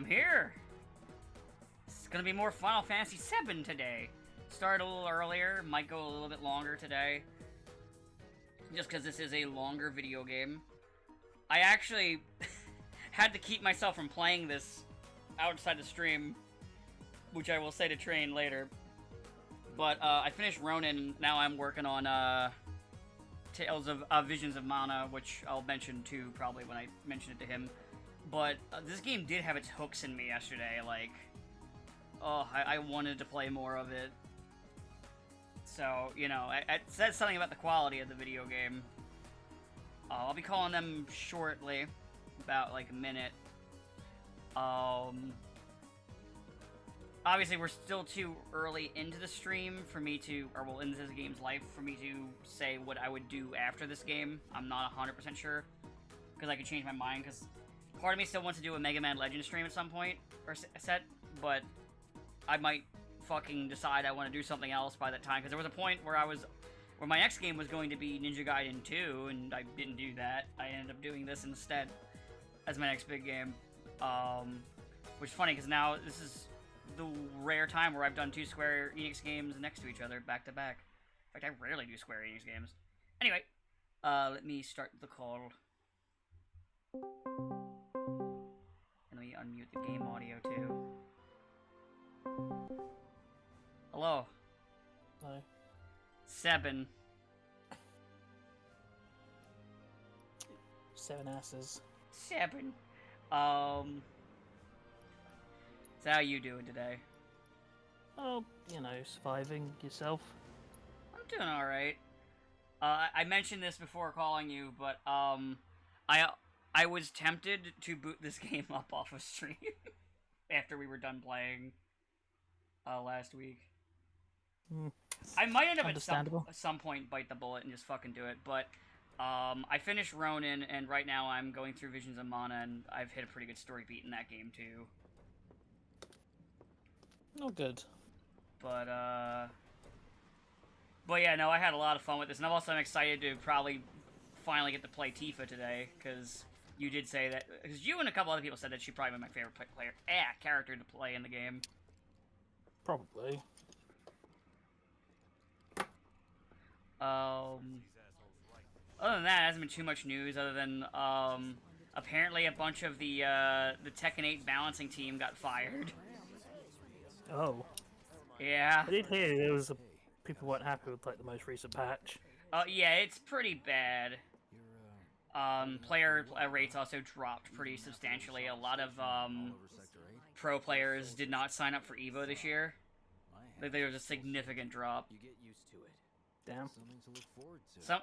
I'm here! It's gonna be more Final Fantasy VII today. Started a little earlier, might go a little bit longer today. Just because this is a longer video game. I actually had to keep myself from playing this outside the stream, which I will say to Train later. But I finished Ronin, now I'm working on Tales of Visions of Mana, which I'll mention too probably when I mention it to him. But this game did have its hooks in me yesterday, like, oh, I wanted to play more of it. So, you know, it says something about the quality of the video game. I'll be calling them shortly, about like a minute. Obviously, we're still too early into the stream for me to, or well, into this game's life, for me to say what I would do after this game. I'm not 100% sure, because I could change my mind, because part of me still wants to do a Mega Man Legends stream at some point, or set, but I might fucking decide I want to do something else by that time, because there was a point where where my next game was going to be Ninja Gaiden 2, and I didn't do that. I ended up doing this instead as my next big game, which is funny, because now this is the rare time where I've done two Square Enix games next to each other, back to back. In fact, I rarely do Square Enix games. Anyway, let me start the call. And let me unmute the game audio too. Hello. Hi. Sepen. 7 asses. Sepen. So how you doing today? Oh, you know, surviving yourself. I'm doing alright. I mentioned this before calling you, but, I was tempted to boot this game up off of stream after we were done playing, last week. I might end up at some point bite the bullet and just fucking do it, but, I finished Ronin, and right now I'm going through Visions of Mana, and I've hit a pretty good story beat in that game, too. Oh, good. But yeah, no, I had a lot of fun with this, and I'm excited to probably finally get to play Tifa today, because you did say that, because you and a couple other people said that she'd probably be my favorite character to play in the game. Probably. Other than that, there hasn't been too much news, other than, apparently a bunch of the Tekken 8 balancing team got fired. Oh. Yeah. I did hear there was people weren't happy with like the most recent patch. Yeah, it's pretty bad. Player rates also dropped pretty substantially. A lot of pro players did not sign up for EVO this year. There was a significant drop. Damn.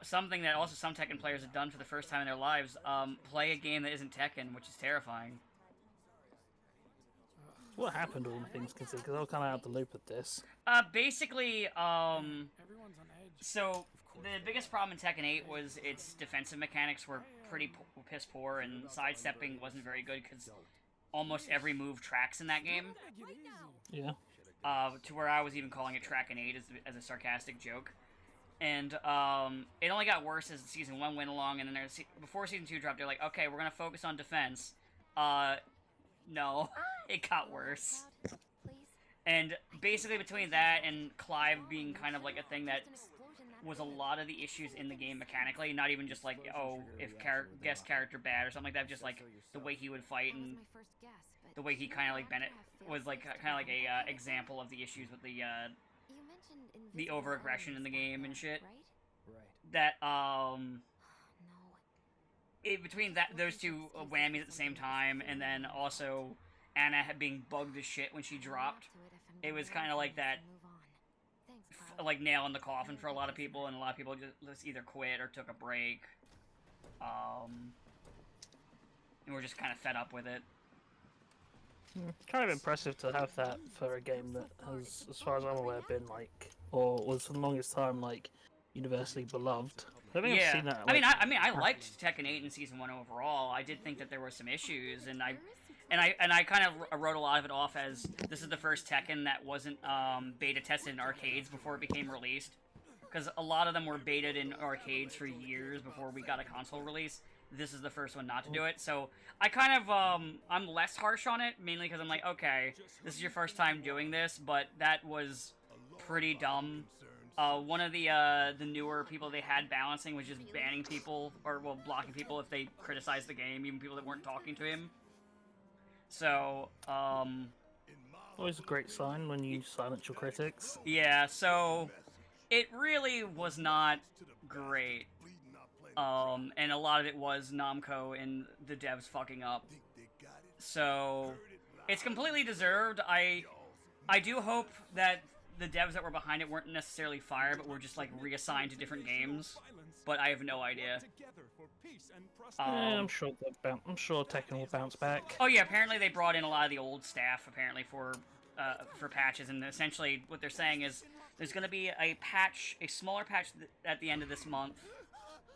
Something that also some Tekken players have done for the first time in their lives, play a game that isn't Tekken, which is terrifying. What happened to all the things considered? Because I was kind of out of the loop with this. Basically, so the biggest problem in Tekken 8 was its defensive mechanics were pretty piss poor, and sidestepping wasn't very good because almost every move tracks in that game. Yeah. To where I was even calling it Trackin' 8 as a sarcastic joke. And it only got worse as Season 1 went along, and then before Season 2 dropped, they're like, okay, we're going to focus on defense. No, it got worse. And basically between that and Clive being kind of like a thing that was a lot of the issues in the game mechanically, not even just like, oh, if guest character bad or something like that, just like the way he would fight and the way he kind of like Bennett was like kind of like a example of the issues with the over-aggression in the game and shit. That, between those two whammies at the same time, and then also Anna being bugged as shit when she dropped, it was kind of like that, like nail in the coffin for a lot of people, and a lot of people just either quit or took a break, and we're just kind of fed up with it. Kind of impressive to have that for a game that has, as far as I'm aware, been like, or was for the longest time like universally beloved. I think I've seen that. Like, I liked Tekken 8 in Season 1 overall. I did think that there were some issues, and I kind of wrote a lot of it off as this is the first Tekken that wasn't beta tested in arcades before it became released. Because a lot of them were betaed in arcades for years before we got a console release. this is the first one not to do it. So I kind of, I'm less harsh on it, mainly because I'm like, okay, this is your first time doing this, but that was pretty dumb. One of the newer people they had balancing was just banning people, or, well, blocking people if they criticized the game, even people that weren't talking to him. So, Always a great sign when you silence your critics. yeah, so it really was not great. And a lot of it was Namco and the devs fucking up. So, it's completely deserved. I do hope that the devs that were behind it weren't necessarily fired, but were just, like, reassigned to different games. But I have no idea. Yeah, I'm sure Tekken will bounce back. Oh yeah, apparently they brought in a lot of the old staff, apparently, for patches, and essentially what they're saying is there's going to be a patch, a smaller patch at the end of this month,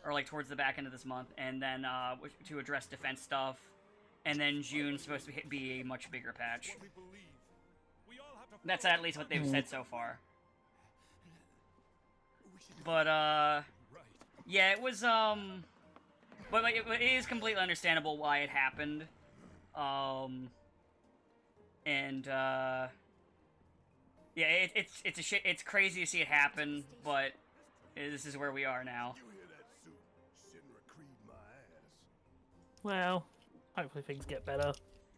or, like, towards the back end of this month, and then, to address defense stuff, and then June's supposed to be a much bigger patch. That's at least what they've said so far. But, yeah, it was, but like, it is completely understandable why it happened. Yeah, it's a shit. It's crazy to see it happen, but this is where we are now. Well, hopefully things get better.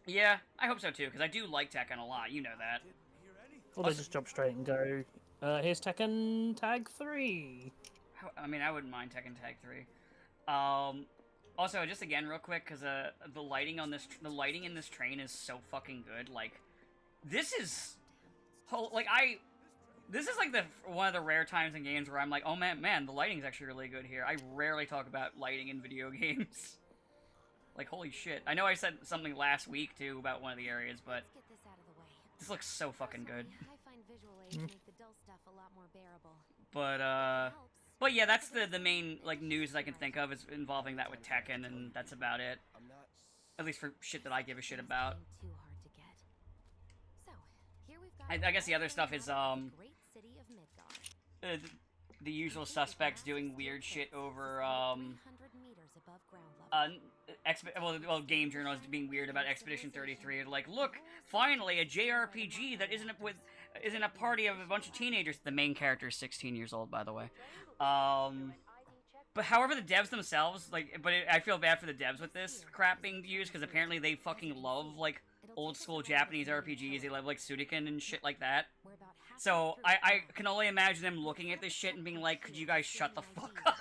Yeah, I hope so too, because I do like Tekken a lot. You know that. Or they just jump straight and go, here's Tekken Tag 3. I mean, I wouldn't mind Tekken Tag 3. Also, just again, real quick, because the lighting in this train is so fucking good. Like, this is, this is like one of the rare times in games where I'm like, oh man, the lighting's actually really good here. I rarely talk about lighting in video games. Like, holy shit. I know I said something last week too about one of the areas, but this looks so fucking good. But yeah, that's the main, like, news I can think of is involving that with Tekken, and that's about it. At least for shit that I give a shit about. I guess the other stuff is, the usual suspects doing weird shit over, game journalists being weird about Expedition 33. Like, look, finally, a JRPG that isn't a party of a bunch of teenagers. The main character is 16 years old, by the way. But however, the devs themselves, like, I feel bad for the devs with this crap being used, because apparently they fucking love, like, old school Japanese RPGs. They love, like, Sudoku and shit like that. So, I can only imagine them looking at this shit and being like, could you guys shut the fuck up?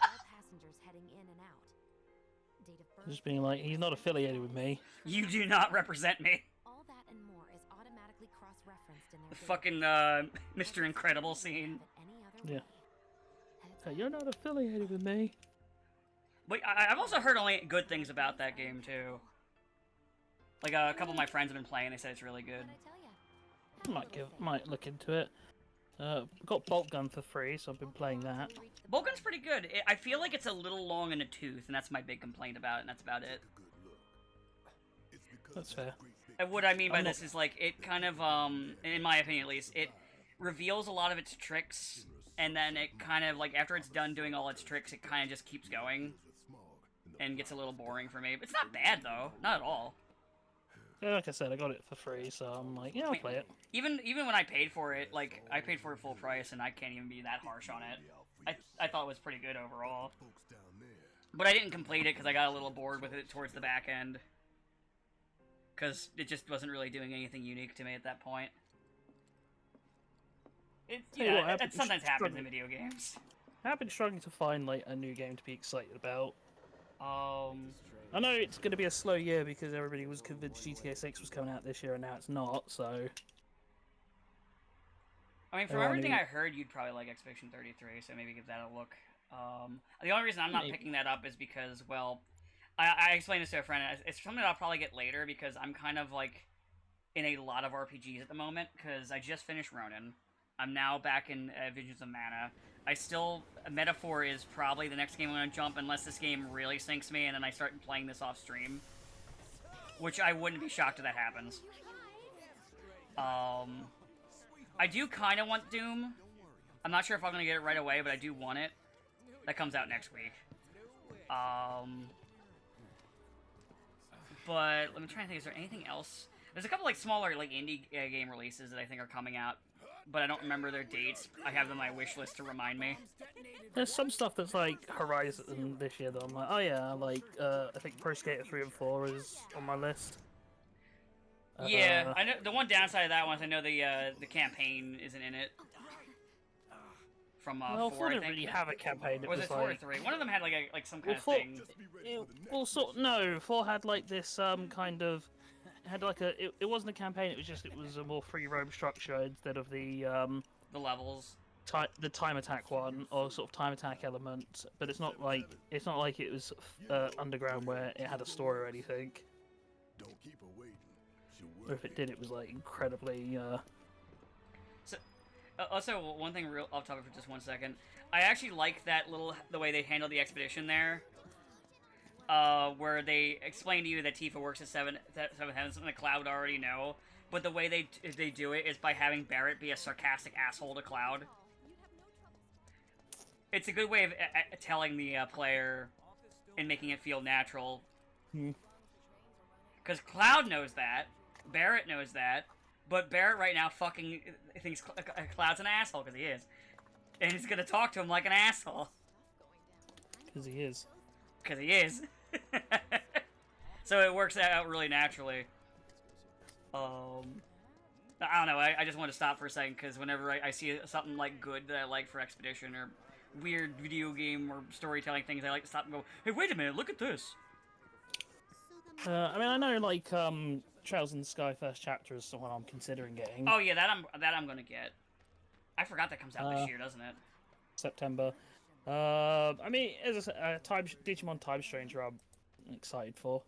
Just being like, he's not affiliated with me. You do not represent me. All that and more is automatically cross-referenced in The fucking, Mr. Incredible scene. Yeah. Hey, you're not affiliated with me. But I've also heard only good things about that game, too. Like, a couple of my friends have been playing, they said it's really good. Might look into it. Got Bolt Gun for free, so I've been playing that. Bolt Gun's pretty good. I feel like it's a little long in the tooth, and that's my big complaint about it, and that's about it. That's fair. And what I mean by this is, like, it kind of, in my opinion at least, it reveals a lot of its tricks, and then it kind of, like, after it's done doing all its tricks, it kind of just keeps going, and gets a little boring for me. But it's not bad, though. Not at all. Yeah, like I said, I got it for free, so I'm like, yeah, I'll play it. Even when I paid for it, like, I paid for it full price, and I can't even be that harsh on it. I thought it was pretty good overall. But I didn't complete it because I got a little bored with it towards the back end. Because it just wasn't really doing anything unique to me at that point. It sometimes happens in video games. I've been struggling to find, like, a new game to be excited about. I know it's going to be a slow year because everybody was convinced GTA 6 was coming out this year, and now it's not, so... I mean, from everything I heard, you'd probably like Expedition 33, so maybe give that a look. The only reason I'm not picking that up is because, well, I explained this to a friend, it's something that I'll probably get later, because I'm kind of, like, in a lot of RPGs at the moment, because I just finished Ronin. I'm now back in Visions of Mana. Metaphor is probably the next game I'm going to jump, unless this game really sinks me, and then I start playing this off stream. Which I wouldn't be shocked if that happens. I do kind of want Doom. I'm not sure if I'm going to get it right away, but I do want it. That comes out next week. But let me try and think. Is there anything else? There's a couple like smaller like indie game releases that I think are coming out, but I don't remember their dates. I have them on my wish list to remind me. There's some stuff that's like Horizon this year that I'm like, oh yeah, like I think Pro Skater 3 and 4 is on my list. Yeah, I know the one downside of that one is I know the campaign isn't in it. From well, 4, 4 I didn't think. really have a campaign. Or was it 4 or 3? One of them had like some kind of thing. No, 4 had like this kind of had like it wasn't a campaign. It was a more free roam structure instead of the levels. The time attack one, or sort of time attack element, but it's not like it was underground where it had a story or anything. Don't keep her waiting. Or if it did, it was like incredibly. So, also, one thing real off topic for just 1 second, I actually like that the way they handled the expedition there, where they explain to you that Tifa works at Seven Heavens, something the Cloud already know, but the way they do it is by having Barrett be a sarcastic asshole to Cloud. It's a good way of telling the player and making it feel natural. Because Cloud knows that, Barrett knows that, but Barrett right now fucking thinks Cloud's an asshole, because he is. And he's gonna talk to him like an asshole. Because he is. Because he is. So it works out really naturally. I don't know, I just want to stop for a second, because whenever I see something like good that I like for Expedition, or weird video game or storytelling things, I like to stop and go, hey, wait a minute, look at this! I mean, I know, like, Trails in the Sky First Chapter is someone I'm considering getting. Oh yeah, that I'm gonna get. I forgot that comes out this year, doesn't it? September. I mean, as I said, Digimon Time Stranger I'm excited for.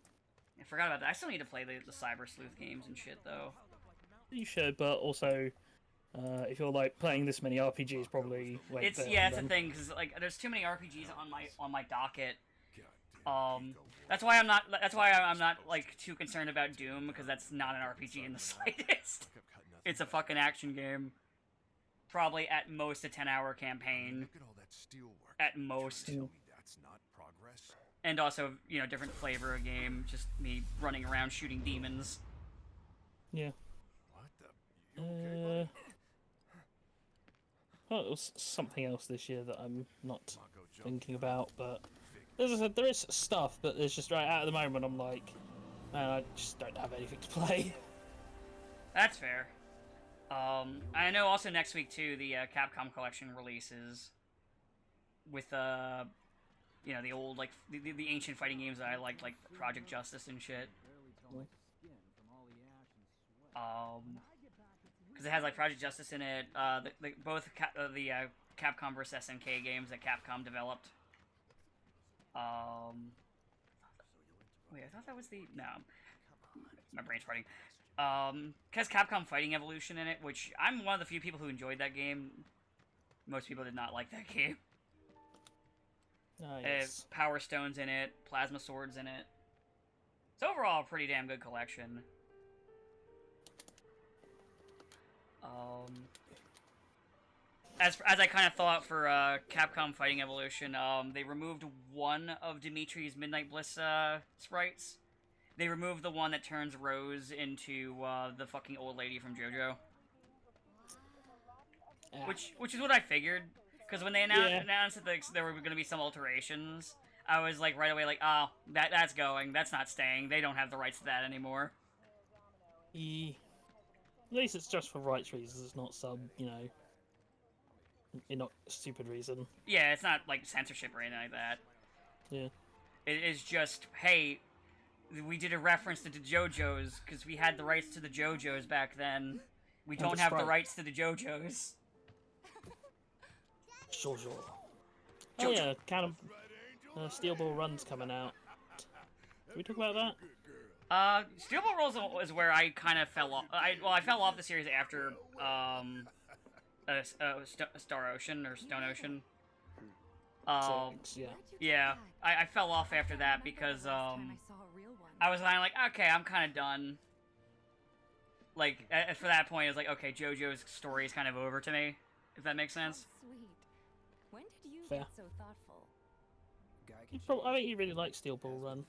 I forgot about that. I still need to play the Cyber Sleuth games and shit, though. You should, but also, if you're like playing this many RPGs, probably wait. It's the thing, because like there's too many RPGs on my docket. That's why I'm not like too concerned about Doom, because that's not an RPG in the slightest. It's a fucking action game. Probably at most a 10-hour campaign. At most. That's not progress. And also, you know, different flavor of game. Just me running around shooting demons. Yeah. What the? You okay, Well, it was something else this year that I'm not thinking about, but as I said, there is stuff, but there's just right at the moment I'm like, man, I just don't have anything to play. That's fair. I know also next week too the Capcom Collection releases with you know, the old like the ancient fighting games that I liked, like Project Justice and shit. Because it has like Project Justice in it. Both the Capcom vs SNK games that Capcom developed. Wait, I thought that was the my brain's farting. Has Capcom Fighting Evolution in it, which I'm one of the few people who enjoyed that game. Most people did not like that game. Yes. Power Stones in it, Plasma Swords in it. It's overall a pretty damn good collection. As I kind of thought for Capcom Fighting Evolution, they removed one of Dimitri's Midnight Bliss sprites. They removed the one that turns Rose into the fucking old lady from JoJo. Which is what I figured, because when they announced that there were going to be some alterations, I was like right away like, oh, that's going, that's not staying. They don't have the rights to that anymore. At least it's just for rights reasons. It's not some, not stupid reason. Yeah, it's not like censorship or anything like that. Yeah. It is just, hey, we did a reference to the JoJo's because we had the rights to the JoJo's back then. We don't have the rights to the JoJo's. JoJo. Oh yeah, kind of. Steel Ball Run's coming out. Can we talk about that? Steel Ball Rolls is where I kind of fell off. I fell off the series after Star Ocean or Stone Ocean. Yeah, I fell off after that because I was like, okay, I'm kind of done. Like for that point, I was like, okay, JoJo's story is kind of over to me. If that makes sense. Sweet. When did you Fair. get so thoughtful? I think you really like Steel Ball Run.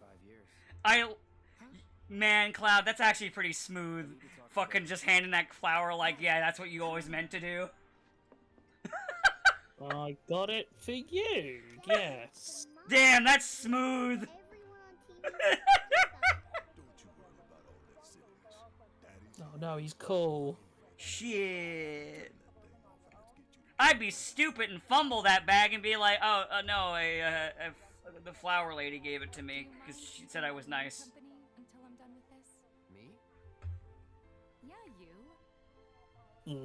Man, Cloud, that's actually pretty smooth. Fucking just handing that flower like, yeah, that's what you always meant to do. I got it for you. Yes. Damn, that's smooth. Don't you worry about all that silliness. Daddy's Oh no, he's cool. Shit. that thing off and let's get you. I'd be stupid and fumble that bag and be like, oh, no, the flower lady gave it to me because she said I was nice. Company until I'm done with this? Me? Yeah, you. Hmm.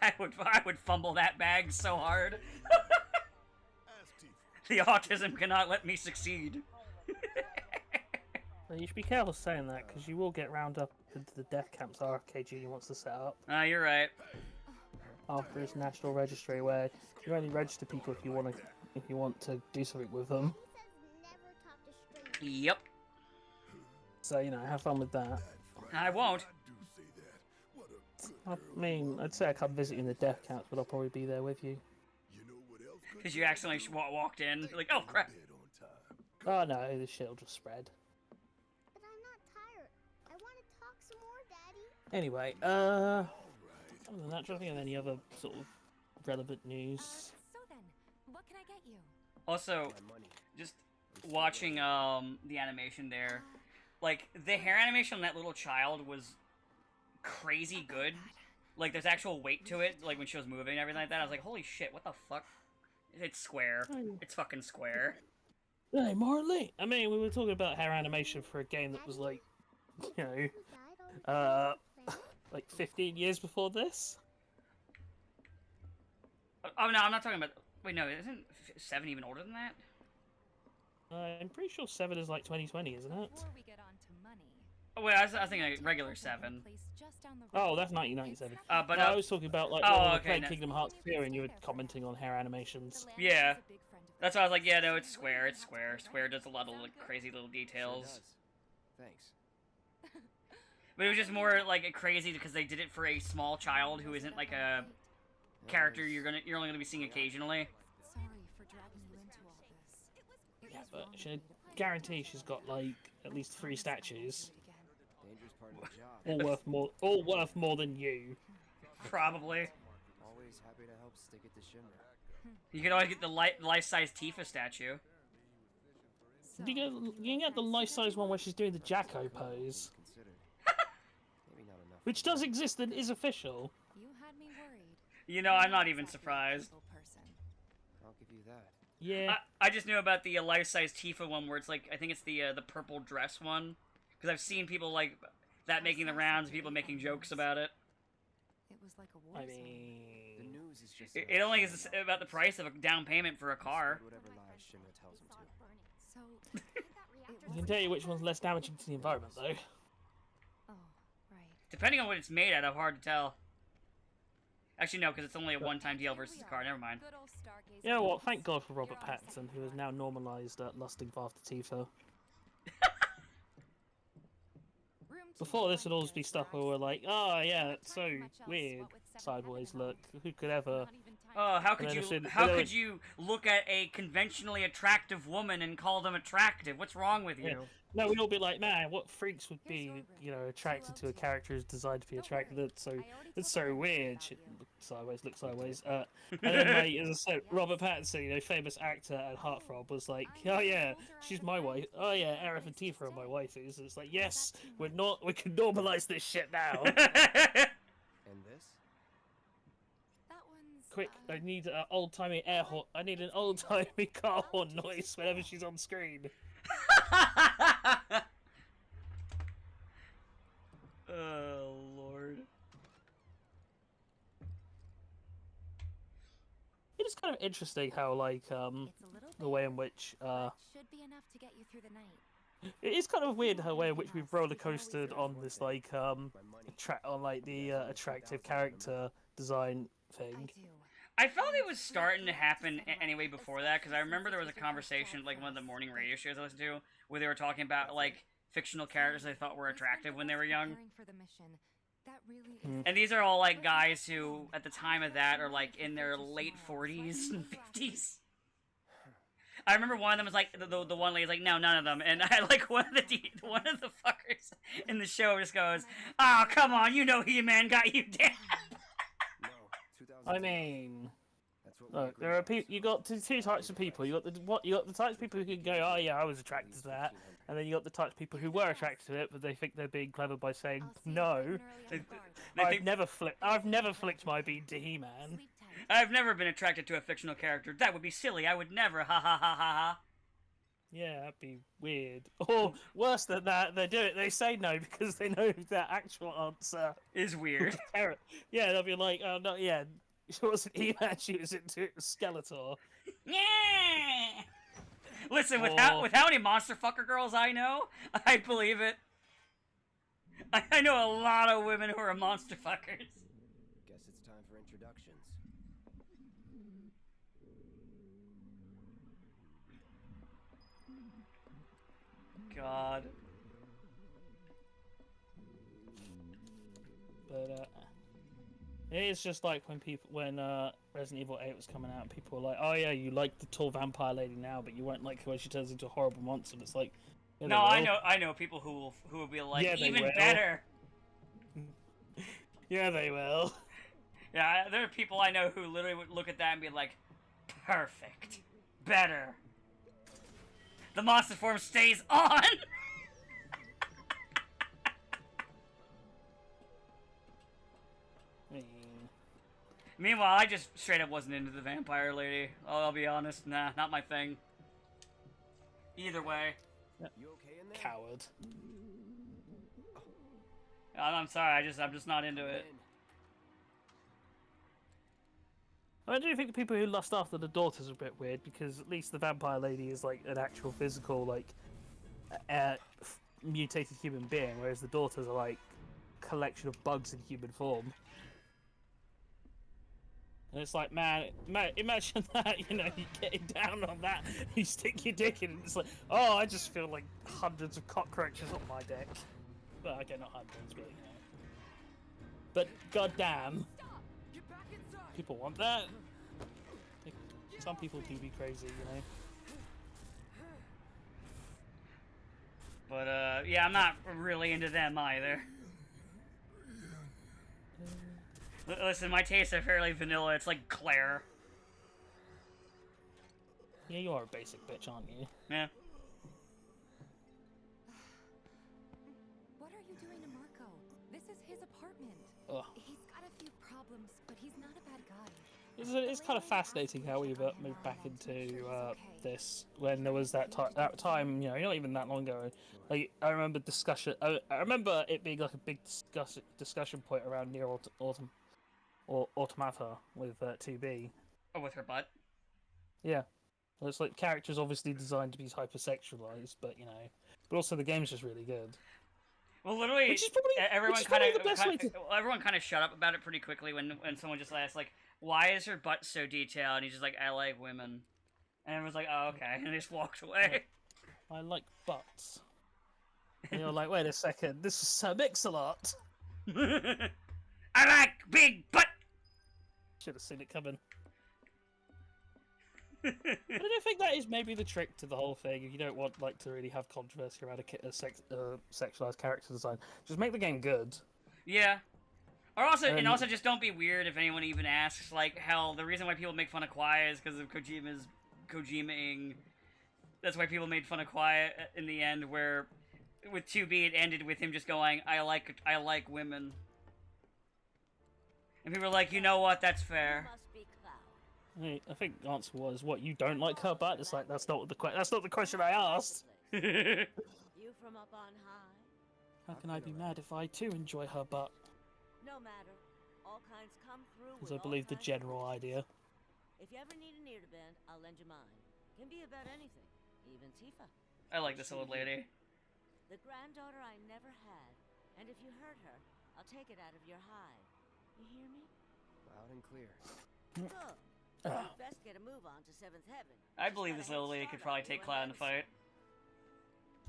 I would fumble that bag so hard. Ask Tifa. The autism cannot let me succeed. Well, you should be careful saying that because you will get round up into the death camps RKG wants to set up You're right. after his national registry, where you only register people if you want to do something with them. Yep. So you know, have fun with that. I won't. I do say that. What a good I mean, I'd say I come visit you in the death camps, but I'll probably be there with you. You know what else good Because you accidentally walked in. You're like, oh crap. bed on time. Oh no, this shit'll just spread. But I'm not tired. I want to talk some more, Daddy. Anyway, Right. other than that, do you think of any other sort of relevant news? So then, what can I get you? Also, My money. just watching the animation there, like the hair animation on that little child was crazy good. Like there's actual weight to it, like when she was moving and everything like that. I was like, holy shit, what the fuck? It's square. It's fucking square. Hey, Marley. I mean, we were talking about hair animation for a game that was like, you know, Who died all the time? like 15 years before this. Oh no, I'm not talking about. Wait, no, isn't 7 even older than that? I'm pretty sure 7 is like 2020, isn't it? Before we get on to money. Oh wait, I was thinking like regular 7. Place just down the Oh, road. that's 1997. But No, I was talking about like Oh, when we okay, played no. Kingdom Hearts 2 and you were commenting on hair animations. The Yeah. landlord's a big friend of That's why I was like, mine. yeah, no, it's square. It's square. Square does a lot of like crazy little details. Sure does. Thanks. But it was just more like crazy because they did it for a small child who isn't like a character you're only gonna be seeing occasionally. Sorry for dragging you into all this. It Yeah, was but wrong she of me to let guarantee she's got like at least 3 statues, Dangerous part of the job. all worth more than you. Probably. Always happy to help stick it to Shimmer. You could always get the life-size Tifa statue. You can get the life-size one where she's doing the Jacko pose, Considered. Maybe not enough. which does exist and is official. You had me worried. You know, I'm not even surprised. Person. I'll give you that. Yeah. I just knew about the life-size Tifa one where it's like I think it's the purple dress one because I've seen people like that making the rounds, people making jokes about it. It was like a war I zone. The mean, news is just. It only is about the price of a down payment for a car. Whatever lies Shimmer tells him to. So, I can tell you which one's less damaging to the environment, though. oh, right. Depending on what it's made out of, hard to tell. Actually, no, because it's only a one-time deal versus a car. Never mind. Good old Stargazer. You know what? Thank God for Robert Pattinson, who has now normalised lusting after Tifa. Room Before this would 201 always be gets stuff where ours. we're like, oh yeah, it's so Pretty much else, weird, what with Sepen sideways having look. all Who could ever? Not even time Oh, how And could then you? as soon- How and then- could you look at a conventionally attractive woman and call them attractive? What's wrong with you? Yeah. No, we'd all be like, man, what freaks would be, you know, attracted to a character who's designed to be attracted? It's so weird. She, look sideways. And then, like, as I said, Robert Pattinson, you know, famous actor and heartthrob, was like, oh yeah, she's my wife. Oh yeah, Aerith and Tifa are my waifus. And it's like, yes, we can normalise this shit now. And this? That one's Quick, I need an old-timey air horn. I need an old-timey car horn noise whenever she's on screen. Oh Lord. It is kind of interesting how, like, It's a little the way in which, but should be enough to get you through the night. it is kind of weird how way in which we've roller coasted on this, like, My money. on like the attractive character design I thing. do. I felt it was starting to happen anyway before that, because I remember there was a conversation, like one of the morning radio shows I listened to, where they were talking about, like, fictional characters they thought were attractive when they were young. Preparing for the mission. That really Hmm. is And these are all, like, guys who, at the time of that, are, like, in their late 40s and 50s. I remember one of them was like the one lady's like, no, none of them, and I like one of the fuckers in the show just goes, oh come on, you know He-Man got you down. No, I 2010. mean, That's what we look, agreed there are on. people. You got two types of people. You got the types of people who can go, oh yeah, I was attracted to that, and then you got the types of people who were attracted to it, but they think they're being clever by saying I'll see you no. bright and early on the guard. They think I've never flicked my bean to He-Man. Sleep tight. I've never been attracted to a fictional character. That would be silly. I would never. Ha ha ha ha ha. Yeah, that'd be weird. Or worse than that, they do it. They say no because they know their actual answer. Is weird. Yeah, they'll be like, oh no, yeah, she wasn't He-Man, she was into Skeletor. Yeah. Listen, with Or- how many monster fucker girls I know, I believe it. I know a lot of women who are monster fuckers. Guess it's time for introductions. God. But it's just like when Resident Evil 8 was coming out, people were like, "Oh yeah, you like the tall vampire lady now, but you won't like her when she turns into a horrible monster." And it's like, yeah, No, they I know people who will be like, Yeah, they even will. better. will. Yeah, they will. Yeah, there are people I know who literally would look at that and be like, perfect, better. The monster form stays on. I mean, Meanwhile, I just straight up wasn't into the vampire lady. I'll be honest, nah, not my thing. Either way, You okay in there? coward. I'm sorry. I'm just not into it. I do think the people who lust after the daughters are a bit weird because at least the vampire lady is like an actual physical, like, mutated human being, whereas the daughters are like a collection of bugs in human form. And it's like, man, imagine that, you know, you getting down on that, you stick your dick in, and it's like, oh, I just feel like hundreds of cockroaches on my dick. Well, okay, not hundreds, but, you know. But, goddamn, people want that. Some people do be crazy, you know. But yeah, I'm not really into them either. Listen, my tastes are fairly vanilla. It's like Claire. Yeah, you are a basic bitch, aren't you? Yeah. What are you doing to Marco? This is his apartment. Ugh. He's got a few problems, but he's not a bad guy. It's kind of fascinating how we moved back into this when there was that time, you know, not even that long ago. Like, I remember discussion. I remember it being like a big discussion point around Near Automata with 2B. Oh, with her butt. Yeah, well, it's like characters obviously designed to be hypersexualized, but you know, but also the game's just really good. Well, literally, Which is probably everyone which is probably kind the best way to. everyone kind of shut up about it pretty quickly when someone just asked like, "Why is her butt so detailed?" And he's just like, "I like women," and everyone's like, "Oh, okay," and they just walked away. I like butts. And you're like, wait a second, this is Sir Mix-a-Lot. I like big butt. Should have seen it coming. But I do think that is maybe the trick to the whole thing. If you don't want like to really have controversy around a sexualized character design, just make the game good. Yeah. Or also, and also just don't be weird if anyone even asks. Like, hell, the reason why people make fun of Quiet is because of Kojimaing. That's why people made fun of Quiet in the end, where with 2B it ended with him just going, I like women. And people were like, you know what, that's fair. I think the answer was, what, you don't like her butt? It's like, that's not the question I asked. You from up on high? How can I be mad if I too enjoy her butt? No matter. All kinds come through. Because with I believe the all kinds of general wishes. idea. If you ever need an ear to bend, I'll lend you mine. Can be about anything, even Tifa. I like this old lady. The granddaughter I never had. And if you hurt her, I'll take it out of your hide. You hear me? Loud and clear. Good. You'd best get a move on to Seventh Heaven. I She's believe got a this head little lady start could probably on take you Cloud in a and fight.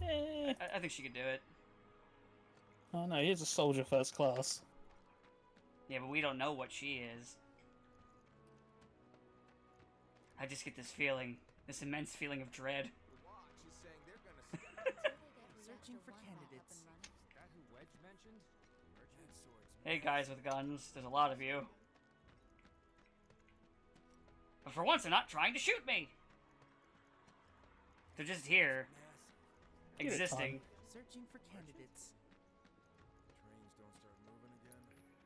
Eh. I think she could do it. Oh no, he's a soldier first class. Yeah, but we don't know what she is. I just get this feeling This immense feeling of dread. Searching for candidates. That who Wedge mentioned? Merchant swords. Hey guys with guns, there's a lot of you. But for once, they're not trying to shoot me! They're just here, Give it existing. Searching for candidates. Trains don't start moving again.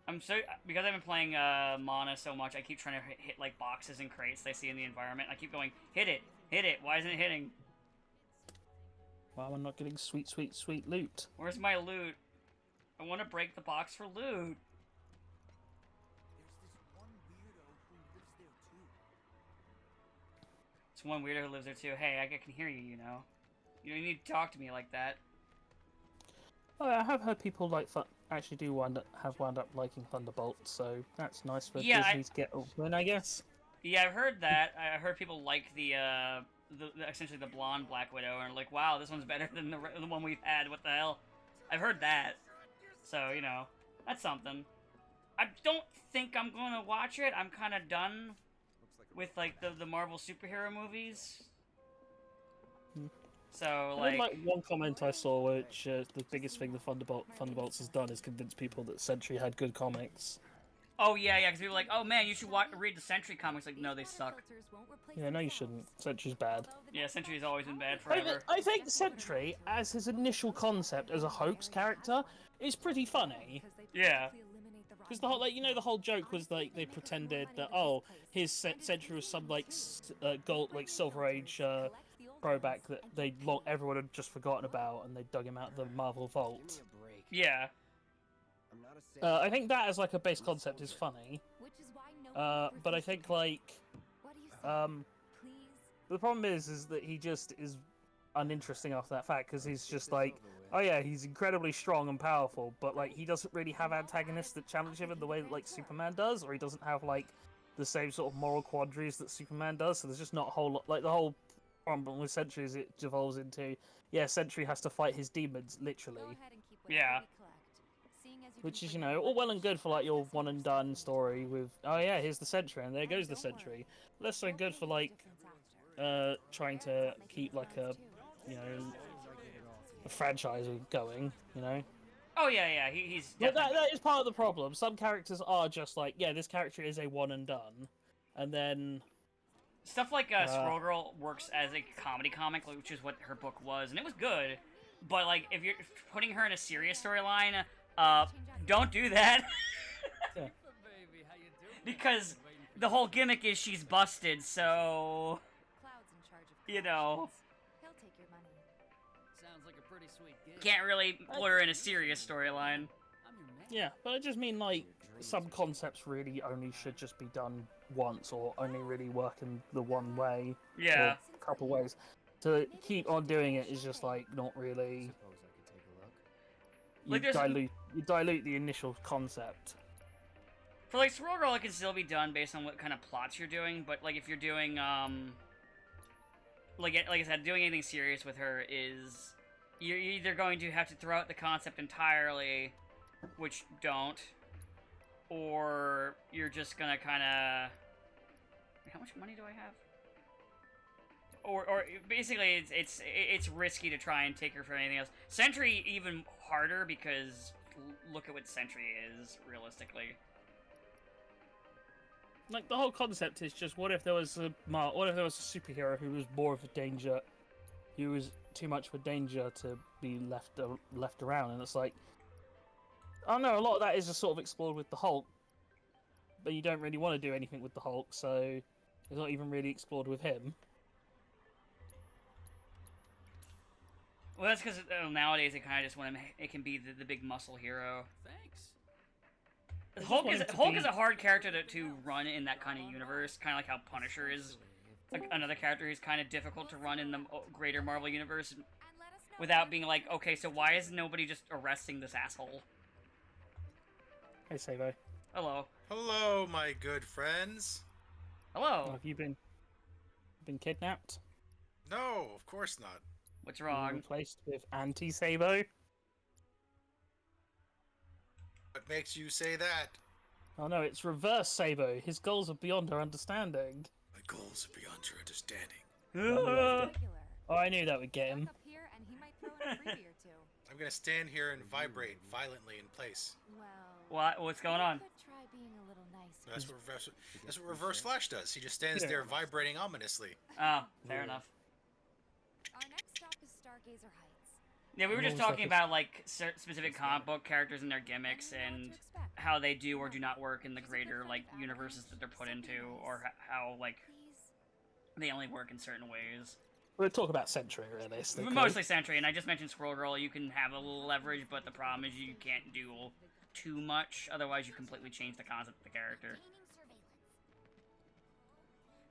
I'm so because I've been playing Mana so much. I keep trying to hit like boxes and crates that I see in the environment. I keep going, hit it, hit it. Why isn't it hitting? Why am I not getting sweet, sweet, sweet loot? Where's my loot? I want to break the box for loot. There's this one weirdo who lives there too. It's one weirdo who lives there too. Hey, I can hear you. You know, you don't need to talk to me like that. Oh, I have heard people like actually do wound up liking Thunderbolt, so that's nice for Yeah, Disney to get a win, I guess. Yeah, I've heard that. I heard people like the essentially the blonde Black Widow and are like, wow, this one's better than the one we've had. What the hell? I've heard that. So you know, that's something. I don't think I'm gonna watch it. I'm kind of done with like the Marvel superhero movies. Hmm. So I did like one comment I saw, which the biggest thing the Thunderbolts has done is convince people that Sentry had good comics. oh yeah, because people are like, oh man, you should read the Sentry comics. Like, no, they suck. Yeah, no, you shouldn't. Sentry's bad. Yeah, Sentry's always been bad forever. I think Sentry, as his initial concept as a hoax character, is pretty funny. Yeah. Because the whole, like, you know, the whole joke was like they pretended that his Sentry was some like gold, like Silver Age throwback that everyone had just forgotten about, and they dug him out of the Marvel Vault. Give me a break. Yeah. I'm not a I think that as like a base concept is funny. But I think like the problem is that he just is uninteresting after that fact, because he's just like, oh yeah, he's incredibly strong and powerful, but like he doesn't really have antagonists that challenge him in the way that like Superman does, or he doesn't have like the same sort of moral quandaries that Superman does. So there's just not a whole lot. Like the whole problem with Sentry is it devolves into, yeah, Sentry has to fight his demons literally, Yeah. which is, you know, all well and good for like your one and done story with, oh yeah, here's the Sentry and there goes the Sentry. Less so good for like trying to keep like a, you know, a franchise going, you know. Oh yeah, he's But definitely... that is part of the problem. Some characters are just like, yeah, this character is a one and done, and then Stuff like Squirrel Girl works as a comedy comic, which is what her book was, and it was good. But like, if you're putting her in a serious storyline, don't do that. Yeah. Because the whole gimmick is she's busted, so you know, He'll take your money. Sounds like a pretty sweet gig. can't really put her in a serious storyline. I'm your man. yeah. But I just mean like some concepts really only should just be done once, or only really work in the one way. Yeah. Or a couple ways. To keep on doing it is just like not really. Suppose I could take a look. You Like, there's- dilute the initial concept. For like Squirrel Girl, it can still be done based on what kind of plots you're doing. But like if you're doing like I said, doing anything serious with her is you're either going to have to throw out the concept entirely, which don't, or you're just gonna kind of. How much money do I have? Or basically, it's risky to try and take her for anything else. Sentry even harder because look at what Sentry is realistically. Like the whole concept is just, what if there was a superhero who was more of a danger, who was too much of a danger to be left around, and it's like, I don't know, a lot of that is just sort of explored with the Hulk, but you don't really want to do anything with the Hulk, so it's not even really explored with him. Well, that's because nowadays they kind of just want him. It can be the big muscle hero. Thanks. I just Hulk want is him to Hulk be- is a hard character to run in that kind of universe, kind of like how Punisher is another character who's kind of difficult to run in the greater Marvel universe without being like, okay, so why is nobody just arresting this asshole? Hey Savo, Hello. Hello, my good friends. Hello. have you been kidnapped? No, of course not. What's Were you wrong? replaced with anti-Savo? What makes you say that? Oh no, it's reverse Savo. His goals are beyond our understanding. My goals are beyond your understanding. Regular. Oh, I knew that would get him. Duck up here and he might throw in a freebie or two. I'm gonna stand here and vibrate violently in place. Well, What's going on? you could try being a little nicer. That's what Reverse Flash does. He just stands there vibrating ominously. Oh, fair enough. Our next stop is Stargazer Heights. Yeah, we were just What was talking that? about like specific comic book characters and their gimmicks and how they do or do not work in the greater like universes that they're put into, or how like Please. they only work in certain ways. We'll talk about Sentry, realistically. Mostly Sentry, and I just mentioned Squirrel Girl. You can have a little leverage, but the problem is you can't do too much. Otherwise, you completely change the concept of the character.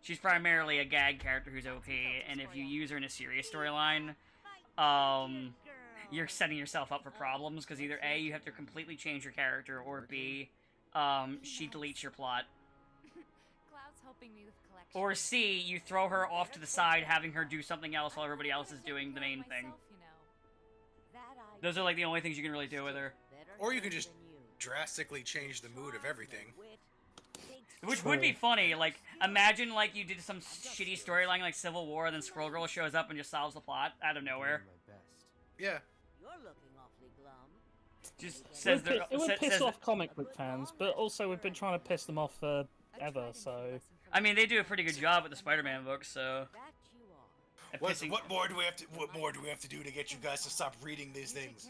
She's primarily a gag character who's OP, and if you use her in a serious storyline, you're setting yourself up for problems, because either A, you have to completely change your character, or B, she deletes your plot. Cloud's helping me with collection. Or C, you throw her off to the side, having her do something else while everybody else is doing the main thing. Those are like the only things you can really do with her. Or you can just drastically change the mood of everything. Which would be funny, like, imagine, like, you did some shitty storyline like Civil War, and then Squirrel Girl shows up and just solves the plot out of nowhere. Yeah. You're looking awfully glum. Just says It would piss off comic book fans, but also we've been trying to piss them off ever, so... I mean, they do a pretty good job with the Spider-Man books, so... That you are. at What pissing- more do we have to do to get you guys to stop reading these things?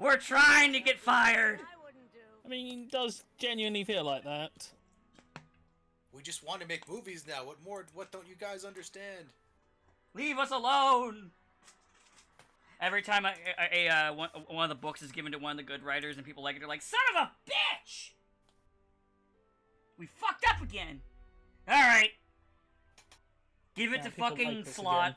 We're trying to get fired! I wouldn't do. I mean, it does genuinely feel like that. We just want to make movies now. What don't you guys understand? Leave us alone! Every time one of the books is given to one of the good writers and people like it, they're like, son of a bitch! We fucked up again! Alright. Give it Yeah, to people fucking like this Slot. again.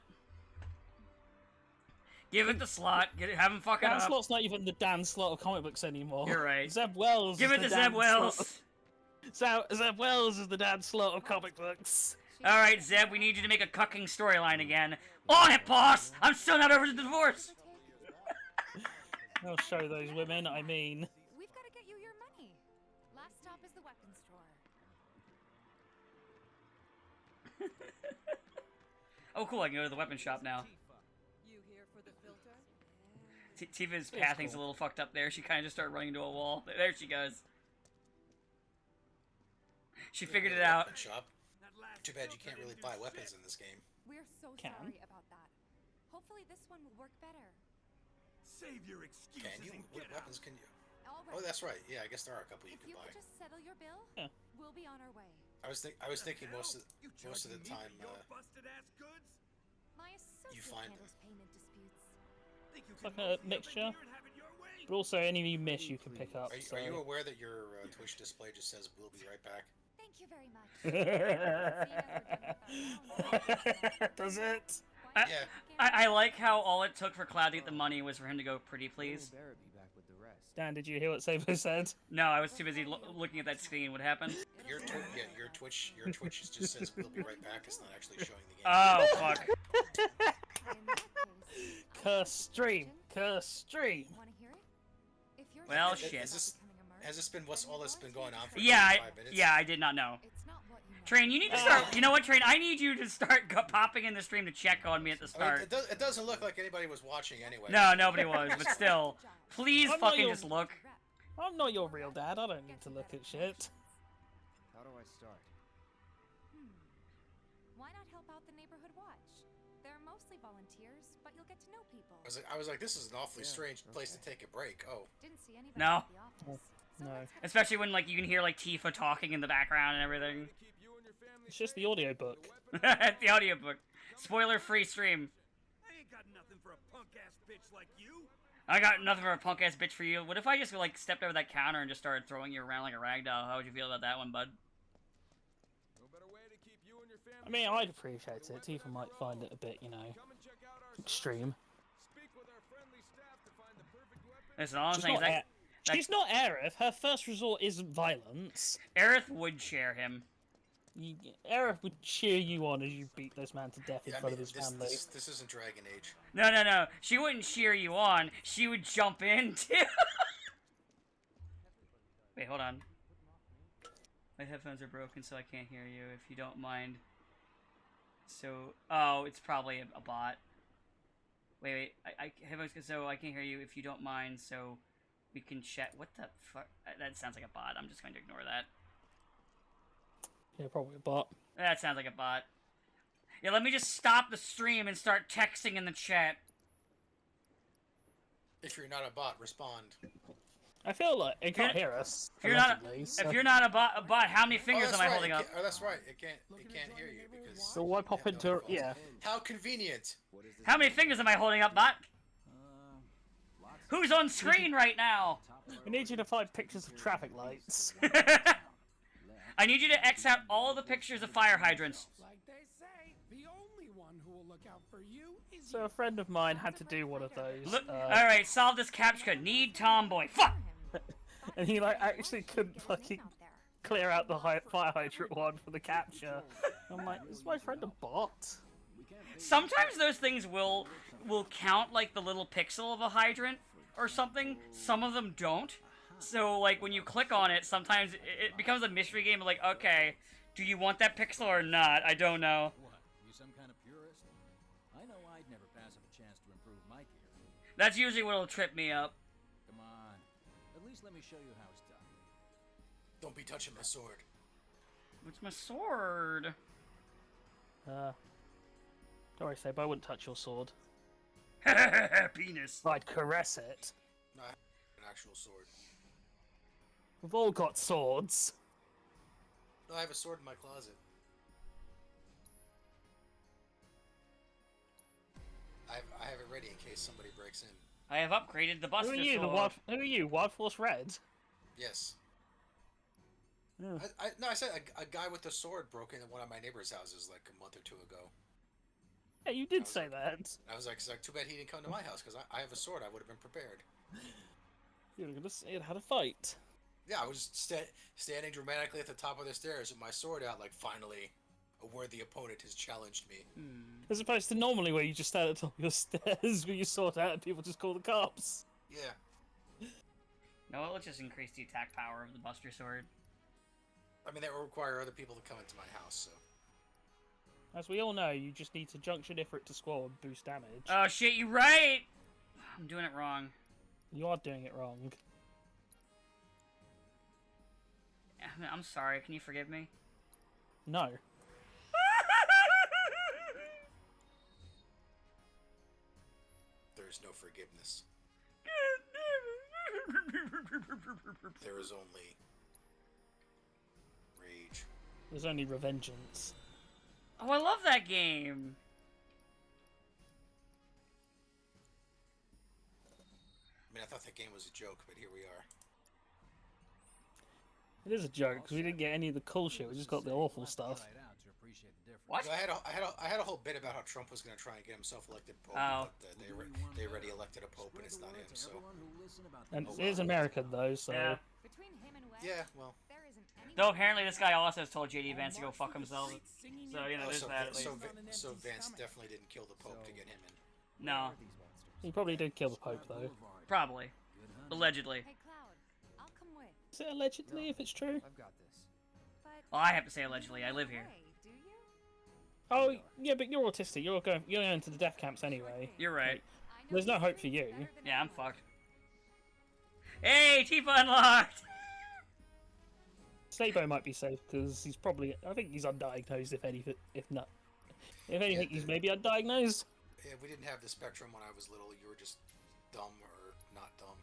Give it to Slot. Have him fucking Dan up. Slott's not even the Dan Slott of comic books anymore. You're right. Zeb Wells Give is it the to Dan Zeb Wells. Slott. Zeb Wells is the Dan Slott of comic books. Alright, Zeb, we need you to make a cucking storyline again. On it, boss! I'm still not over the divorce! I'll show those women, I mean... We've got to get you your money. Last stop is the weapons store. Oh, cool, I can go to the weapon shop now. You here for the filter? Tifa's It's pathing's cool. a little fucked up there. She kind of just started running into a wall. There she goes. She figured it out. Weapon shop. Too bad you can't really buy weapons in this game. We're so Can? sorry about that. Hopefully this one will work better. Save your excuses Can you? and What get out. weapons can you? All right. Oh, that's right. Yeah, I guess there are a couple you If can you buy. could just settle your bill, Yeah. we'll be on our way. I was thinking most of You the charging me time. for your busted ass goods? My associate find- handles payment disputes. Think you Like can a mosey up in mixture. here and have it your way? But also, any you miss you can pick up, Are you aware that your Twitch display just says "We'll be right back"? Thank you very much. Does it? Yeah. I like how all it took for Cloud to get the money was for him to go, pretty please. Bear be back with the rest. Dan, did you hear what Sabo said? No, I was too busy looking at that screen. What happened? Your Twitch just says "We'll be right back." It's not actually showing the game. Oh, fuck. Curse stream. Curse stream. Want to hear it? If you're Well, serious shit. about Is this- becoming a merc, Has this been all that's been going on for Yeah, 5 minutes? I did not know. it's not what you know. Train, you need to start. You know what, Train? I need you to start popping in the stream to check on me at the I mean, start. it doesn't look like anybody was watching anyway. No, nobody was, but still. Please I'm not fucking your- just look. I'm not your real dad. I don't need to look at shit. How do I start? Why not help out the neighborhood watch? They're mostly volunteers, but you'll get to know people. I was like, this is an awfully Yeah, strange place to okay. take a break. Oh, Didn't see anybody No. at the office. So No. let's head Especially when, like, you can hear, like, Tifa talking in the background and everything. It's just the audiobook. The audiobook. Spoiler-free stream. I ain't got nothing for a punk ass bitch like you. I got nothing for a punk-ass bitch for you. What if I just, like, stepped over that counter and just started throwing you around like a rag doll? How would you feel about that one, bud? I mean, I'd appreciate it. Tifa might find it a bit, you know, extreme. Listen, all I'm She's saying is not, that she's not Aerith. Her first resort isn't violence. Aerith would share him. Aerith would cheer you on as you beat this man to death in yeah, I front mean, of his family. this isn't Dragon Age. No. She wouldn't cheer you on. She would jump in, too. Wait, hold on. My headphones are broken, so I can't hear you. If you don't mind So, oh, it's probably a bot. Wait, so I can't hear you if you don't mind, so we can chat. What the fuck? That sounds like a bot. I'm just going to ignore that. Yeah, probably a bot. That sounds like a bot. Yeah, let me just stop the stream and start texting in the chat. If you're not a bot, respond. I feel like it can't hear us. If you're not a bot, how many fingers am I holding up? Oh, that's right. It can't hear you because. So why pop into yeah? How convenient. How many fingers am I holding up, bot? Who's on screen right now? We need you to find pictures of traffic lights. I need you to X out all the pictures of fire hydrants. Like they say, the only one who will look out for you is So a friend of mine had to do one of those. Look, all right, solve this captcha. Need tomboy. Fuck. And he like actually couldn't fucking clear out the fire hydrant one for the capture. I'm like, is my friend a bot? Sometimes those things will count like the little pixel of a hydrant or something. Some of them don't. So like when you click on it, sometimes it becomes a mystery game. Like, okay, do you want that pixel or not? I don't know. What? You some kind of purist? I know I'd never pass up a chance to improve my gear. That's usually what'll trip me up. Come on. At least let me show you how it's done. Don't be touching my sword. What's my sword? Don't worry, Seb, I wouldn't touch your sword. Penis. I'd caress it. No, I have an actual sword. We've all got swords. No, I have a sword in my closet. I have it ready in case somebody breaks in. I have upgraded the Buster Who are you? Sword. Who are you? Wild Force Red? Yes. Yeah. I said a guy with a sword broke into one of my neighbor's houses like a month or two ago. Yeah, you did say that. I was like, too bad he didn't come to my house because I have a sword. I would have been prepared. You were gonna say it had a fight. Yeah, I was standing dramatically at the top of the stairs with my sword out, like finally a worthy opponent has challenged me. As opposed to normally where you just stand at the top of your stairs where you sort out and people just call the cops. Yeah. No, it'll just increase the attack power of the Buster Sword. I mean, that will require other people to come into my house, so. As we all know, you just need to junction it for it to squall and boost damage. Oh shit, you right! I'm doing it wrong. You are doing it wrong. I'm sorry, can you forgive me? No. There is no forgiveness. There is only rage. There's only revengeance. Oh, I love that game! I mean, I thought that game was a joke, but here we are. It is a joke because we didn't get any of the cool shit. We just got the awful stuff. What? I had a whole bit about how Trump was going to try and get himself elected pope, Oh. but they already elected a pope and it's not him. So. And it is American though, so. Yeah. Between him and Wes, Yeah, well. there isn't any Though apparently this guy also has told JD Vance to go fuck himself. So, you know, there's so, that at least. so Vance definitely didn't kill the pope to get him in. No. He probably did kill the Pope though. Probably. Allegedly. Hey Cloud, I'll come with. Is it allegedly if it's true? I've got this. But Well, I have to say allegedly. I live here. hey, do you? Oh yeah, but you're autistic. You're going to the death camps anyway. You're right. I know There's no you hope for better you. than Yeah, I'm anyone. fucked. Hey, Tifa unlocked! Sabo might be safe because he's probably. I think he's undiagnosed. If anything, if anything, he's maybe undiagnosed. Yeah, we didn't have the spectrum when I was little. You were just dumb or not dumb.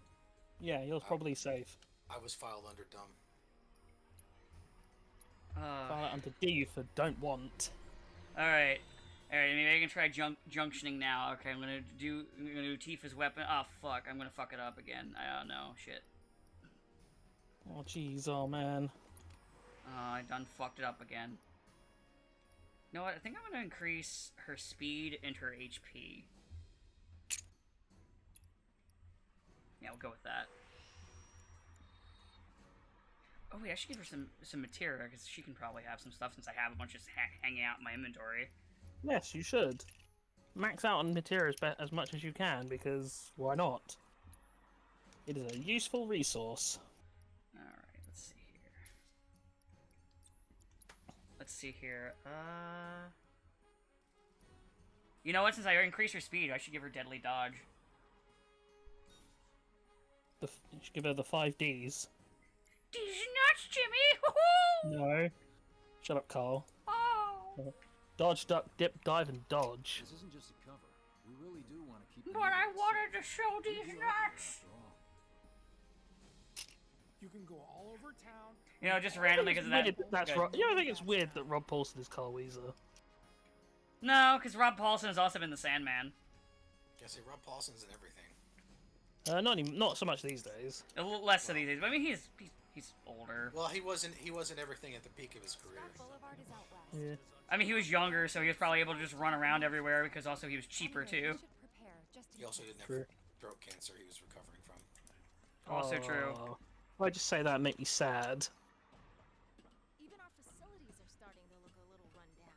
Yeah, you're probably safe. I was filed under dumb. File it under D for don't want. Alright. Alright, maybe I can try junctioning now. Okay, I'm gonna do Tifa's weapon. Oh, fuck. I'm gonna fuck it up again. I don't know. Shit. Oh jeez, oh man. I done fucked it up again. You know what? I think I'm gonna increase her speed and her HP. Yeah, we'll go with that. Oh wait, I should give her some materia, because she can probably have some stuff since I have a bunch just hanging out in my inventory. Yes, you should. Max out on materials as much as you can, because why not? It is a useful resource. Alright, let's see here. Let's see here. You know what? Since I increased her speed, I should give her deadly dodge. You should give her the 5Ds. These nuts, Jimmy! No. Shut up, Carl. Oh. Dodge, duck, dip, dive, and dodge. This isn't just a cover. We really do want to keep. But I wanted to show these nuts. You can go all over town. You know, just randomly because of that. That's right. Yeah, I think it's weird that Rob Paulson is Carl Weezer. No, because Rob Paulson has also been the Sandman. Yeah, see, Rob Paulson's in everything. Not so much these days. A little less so these days, but I mean, he's older. Well, he wasn't everything at the peak of his career. Yeah. I mean, he was younger, so he was probably able to just run around everywhere because also he was cheaper too. He also didn't have throat cancer he was recovering from. Also true. Why'd you say that and make me sad? Even our facilities are starting to look a little run down.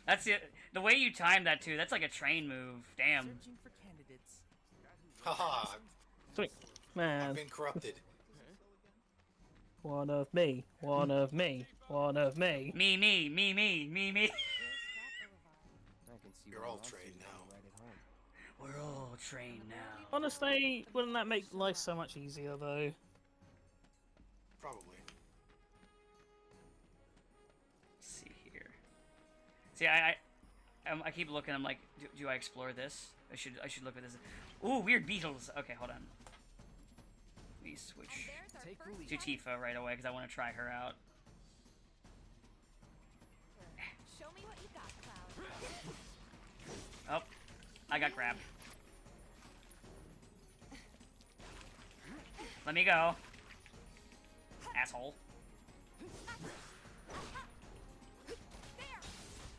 That's it. The way you timed that too, that's like a train move. Damn. Searching for candidates. Haha. Man. I've been corrupted. One of me. One of me. One of me. Me. You're all trained now. We're all trained now. Honestly, wouldn't that make life so much easier, though? Probably. Let's see here. See, I keep looking. I'm like, do I explore this? I should look at this. Ooh, weird beetles. Okay, hold on. Let me switch to Tifa right away because I want to try her out. Show me what you got, Cloud. Oh, I got grabbed. Let me go. Asshole.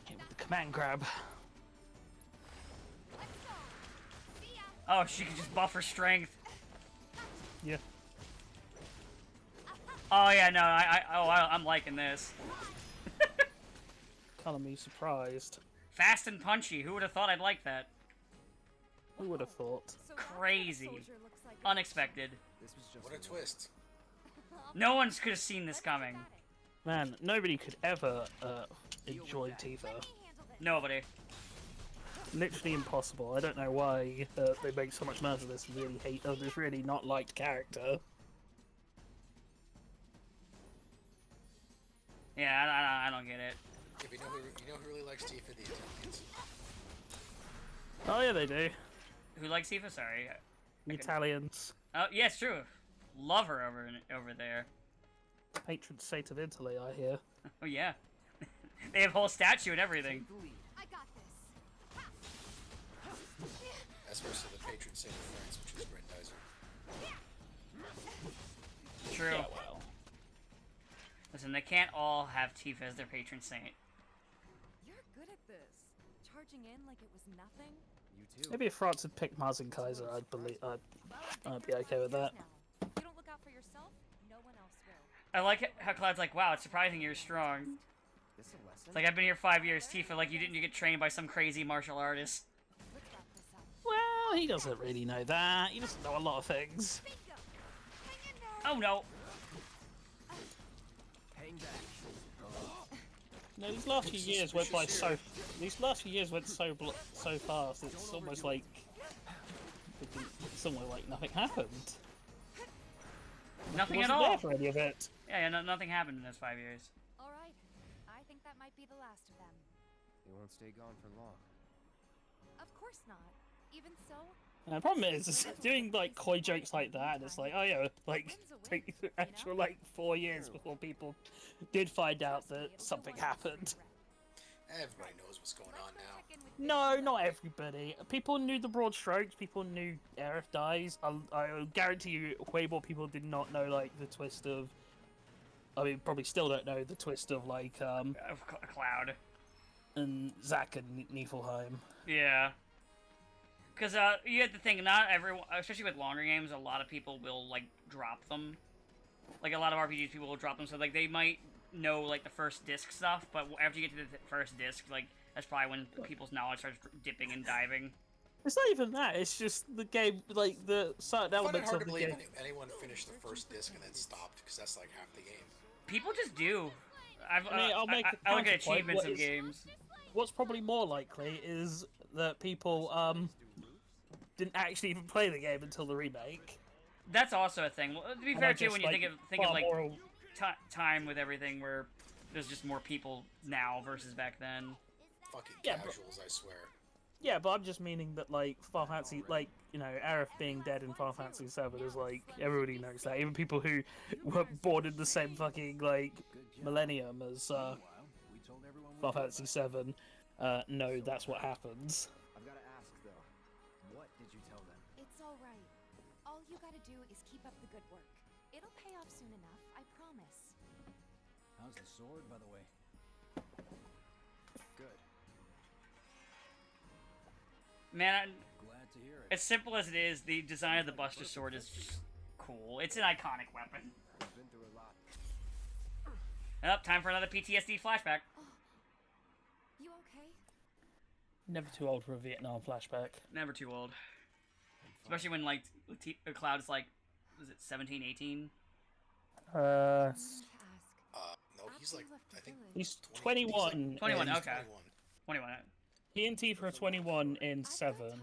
Hit with the command grab. Oh, she can just buff her strength. Yeah. Oh yeah, no, I'm liking this. Kind of me surprised. Fast and punchy. Who would have thought I'd like that? Who would have thought? Crazy. Unexpected. What a twist. No one could have seen this coming. Man, nobody could ever enjoy Tifa. Nobody. Literally impossible. I don't know why they make so much money of this and really hate this really not liked character. Yeah, I don't get it. If you know who really likes Tifa, the Italians. Oh yeah, they do. Who likes Tifa? Sorry. The Italians. Oh, yeah, it's true. Love her over there. Patron saint of Italy, I hear. Oh yeah. They have a whole statue and everything. I got this. Especially the patron saint of France, which is Grandizer. True. Yeah, well. Listen, they can't all have Tifa as their patron saint. You're good at this. Charging in like it was nothing. You too. Maybe if France had picked Maz and Kaiser, I'd be okay with that. You don't look out for yourself, no one else will. I like how Cloud's like, wow, it's surprising you're strong. This a lesson? It's like, I've been here 5 years, Tifa, like you didn't get trained by some crazy martial artist. Let's wrap this up. Well, he doesn't really know that. He doesn't know a lot of things. Bingo. Hang in there. Oh no. Hang back. No, these last few years went by so. These last few years went so fast. It's almost like nothing happened. Nothing He at wasn't all. there for any of it. Yeah, nothing happened in those 5 years. All right. I think that might be the last of them. They won't stay gone for long. Of course not. Even so, And the problem is doing like coy jokes like that. And it's like, oh yeah, like take the actual like 4 years before people did find out that something happened. Everybody knows what's going on now. No, not everybody. People knew the broad strokes. People knew Aerith dies. I guarantee you, way more people did not know like the twist of. I mean, probably still don't know the twist of like Cloud. and Zack and Niflheim. Yeah. Because you have to think, not everyone, especially with longer games, a lot of people will like drop them. Like a lot of RPGs, people will drop them, so like they might know like the first disc stuff, but after you get to the first disc, like that's probably when people's knowledge starts dipping and diving. It's not even that. It's just the game, like the certain I find it elements hard of to the believe game. anyone finished the first disc and then stopped, because that's like half the game. People just do. I mean, I'll make a I look at counterpoint. achievements What of is- games. what's probably more likely is that people didn't actually even play the game until the remake. That's also a thing. Well, to be And fair are too, just, when you like, think of far like more- time with everything, where there's just more people now versus back then. Fucking Yeah, but- casuals, I swear. Yeah, but I'm just meaning that, like, Final Fantasy, like, you know, Aerith being dead in Final Fantasy VII is, like, everybody knows that. Even people who were born in the same fucking, like, millennium as Meanwhile, we told everyone Final Fantasy VII know that's what happens. I've got to ask, though. What did you tell them? It's all right. All you gotta do is keep up the good work. It'll pay off soon enough, I promise. How's the sword, by the way? Good. Man, Glad to hear it. as simple as it is, the design of the Buster Sword is just cool. It's an iconic weapon. I've been through a lot. Oh, time for another PTSD flashback. You okay? Never too old for a Vietnam flashback. Never too old. Especially when, like, Cloud is like, was it 17, 18? Uh, To ask. No, he's like, I think he's 20, 21. 21, he's okay. 21. He and Tifa are 21 in I've got 7. time.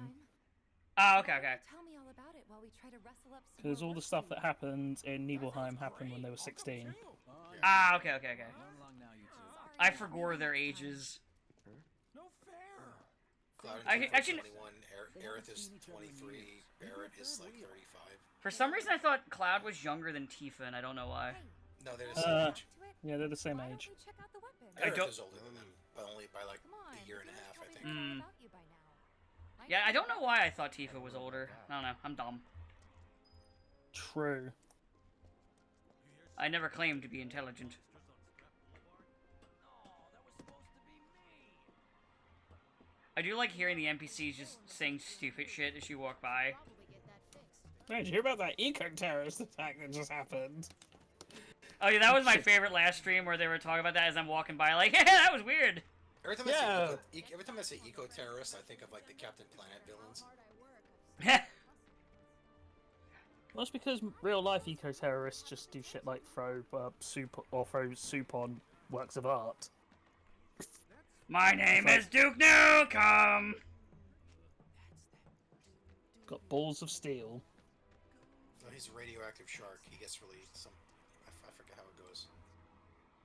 Oh, okay, okay. Tell me all about it while we try to rustle up some Because more all the work stuff for that you. happened in Nibelheim happened when they were 16. Oh, yeah. Ah, okay, okay, okay. Run along now, you two. Sorry, I we forgot don't their have time. ages. No fair. Cloud I- and Tifa actually- 21, Aerith is 23, Barrett is like 35. For some reason, I thought Cloud was younger than Tifa, and I don't know why. Hey, No, they're the Uh, same age. to it. Yeah, they're the same Why don't age. we check out the weapon? I Aerith don't- is older than them, but only by like Come on, a year and a the half, I viewers think. probably know Mm. about you by now. Yeah, I don't know why I thought Tifa was older. I don't know. I'm dumb. True. I never claimed to be intelligent. I do like hearing the NPCs just saying stupid shit as you walk by. Probably get that fixed. Hey, did you hear about that eco-terrorist attack that just happened? Oh yeah, that was my favorite last stream where they were talking about that as I'm walking by, like, yeah, that was weird. Every time, Yeah. every time I say eco-terrorist, I think of like the Captain Planet villains. Hard I work. I've Well, it's because real-life eco-terrorists just do shit like throw soup on works of art. My name is Duke Nukem. Got balls of steel. No, he's a radioactive shark. He gets really some. I forget how it goes.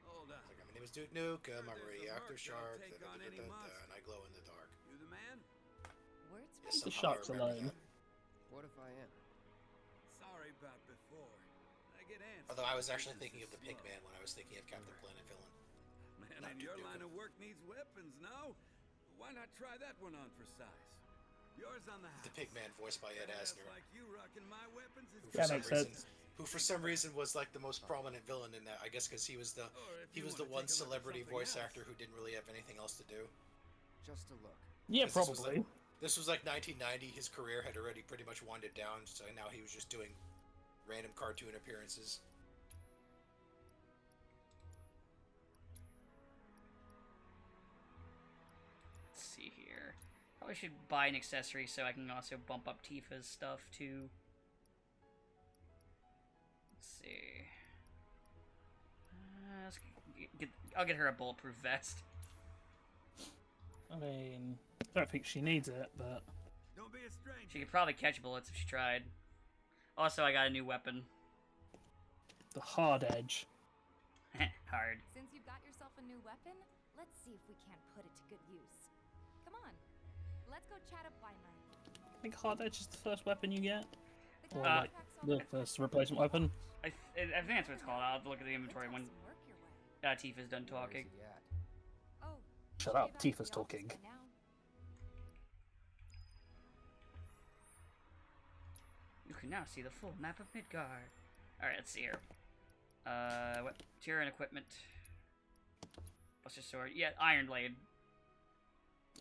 Hold on. Like, my name is Duke Nukem. I'm a radioactive There's a shark. merc that'll take on any monster. And I glow in the dark. You the man? Words Yes, The somehow I shark's remember alone. that. What if I am? Sorry about before. I get antsy. Although I was when actually thinking business of the is slow. Pigman when I was thinking of Captain Planet villain. Man, Not and Duke your line Nukem. of work needs weapons, no? Why not try that one on for size? Yours on the house. The Pigman voiced by Ed Ass Asner, like you rocking my weapons is who Yeah, for some makes reason, sense. who for some reason was like the most prominent villain in that. I guess because he was the Or if you the wanna one take a look at celebrity something voice else. actor who didn't really have anything else to do. Just a look. Yeah, 'Cause this was probably. This was like 1990. His career had already pretty much winded down, so now he was just doing random cartoon appearances. Let's see here. Probably should buy an accessory so I can also bump up Tifa's stuff too. Let's see. I'll get her a bulletproof vest. I mean, I don't think she needs it, but Don't be a stranger. She could probably catch bullets if she tried. Also, I got a new weapon. the hard edge. Hard. Since you've got yourself a new weapon, let's see if we can't put it to good use. Come on, let's go chat up Weimer. I think hard edge is the first weapon you get, The or contract's like over. the first replacement weapon. I think that's what it's called. I'll have to look at the Let's inventory have when some work your way. Tifa's done talking. Where's he at? Oh, you Shut should up, be back at the Tifa's office talking. by now. You can now see the full map of Midgard. Alright, let's see here. What? Tier and equipment. Buster Sword. Yeah, Iron Blade.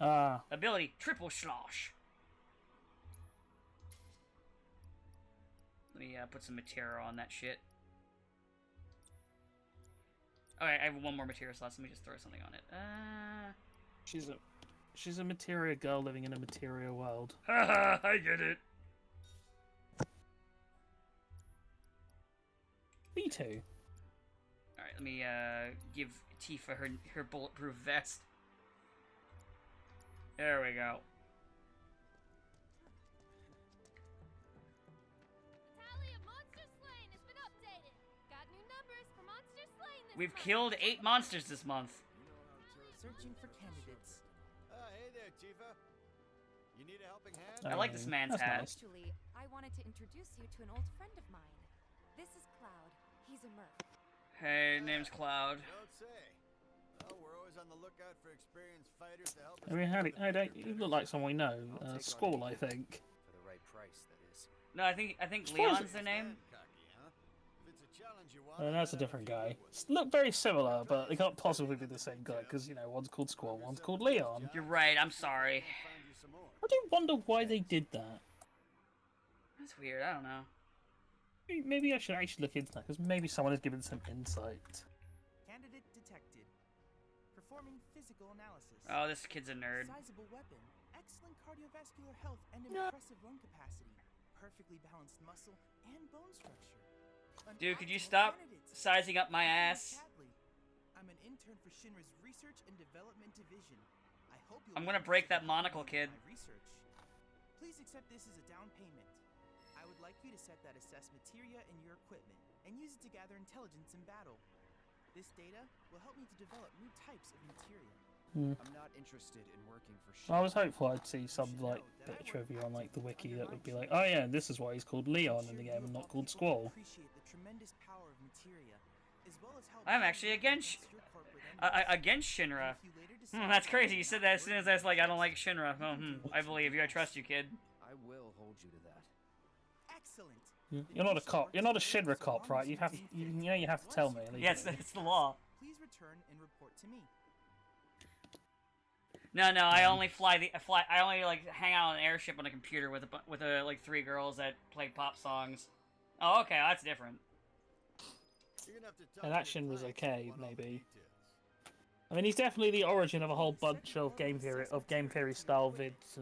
Ah, Ability, Triple Slosh. Let me put some material on that shit. Alright, I have one more material slot, so let me just throw something on it. she's a materia girl living in a materia world. Haha, I get it. Me too. Alright, let me give Tifa her bulletproof vest. There we go. Tally of monster slain has been updated. Got new numbers for monster slain this We've month. killed 8 monsters this month. Searching for candidates. Hey there, Tifa. You need a helping hand? I like this man's That's hat. nice. Actually, I wanted to introduce you to an old friend of mine. This is Cloud. He's a merc. Hey, name's Cloud. Don't say. Oh, we're always on the lookout for experienced fighters to help us. I mean, how don't you look like someone we know? I'll take on Squall, I anything. think. For the right price, that is. No, I think Suppose Leon's the name. Cocky, huh? If it's a challenge you want, That's a different guy. Look very similar, but they can't possibly be the same guy because you know one's called Squall, one's called Leon. You're right. I'm sorry. find you some more. I do wonder why they did that. That's weird. I don't know. Maybe I should actually look into that because maybe someone has given some insight. Candidate detected. Performing physical analysis. Oh, this kid's a nerd. Sizable weapon. Excellent cardiovascular health and impressive lung capacity. Perfectly balanced muscle and bone structure. An Dude, could you optimal stop candidate. sizing up my I'm ass? Catley. I'm an intern for Shinra's Research and Development Division. I hope you'll I'm gonna be break interested that in monocle, kid. my research. Please accept this as a down payment. I would like you to set that assess materia in your equipment and use it to gather intelligence in battle. This data will help me to develop new types of materia. I'm not interested in working for I was hopeful I'd see some like bit of trivia on like the wiki that would be like, oh yeah, this is why he's called Leon in the game and not called Squall. Appreciate the tremendous power of materia, as well as how I'm actually against Shinra. That's crazy. You said that as soon as I was like, I don't like Shinra. Oh, I believe you. I trust you, kid. I will hold you to that. Excellent. You're not a cop. You're not a Shinra cop, right? You have, you know, you have to tell me. Yeah, it's the law. Please return and report to me. No, I only I only like hang out on an airship on a computer with like 3 girls that play pop songs. Oh, okay, that's different. And that Shinra's okay, maybe. I mean, he's definitely the origin of a whole bunch of game theory style vids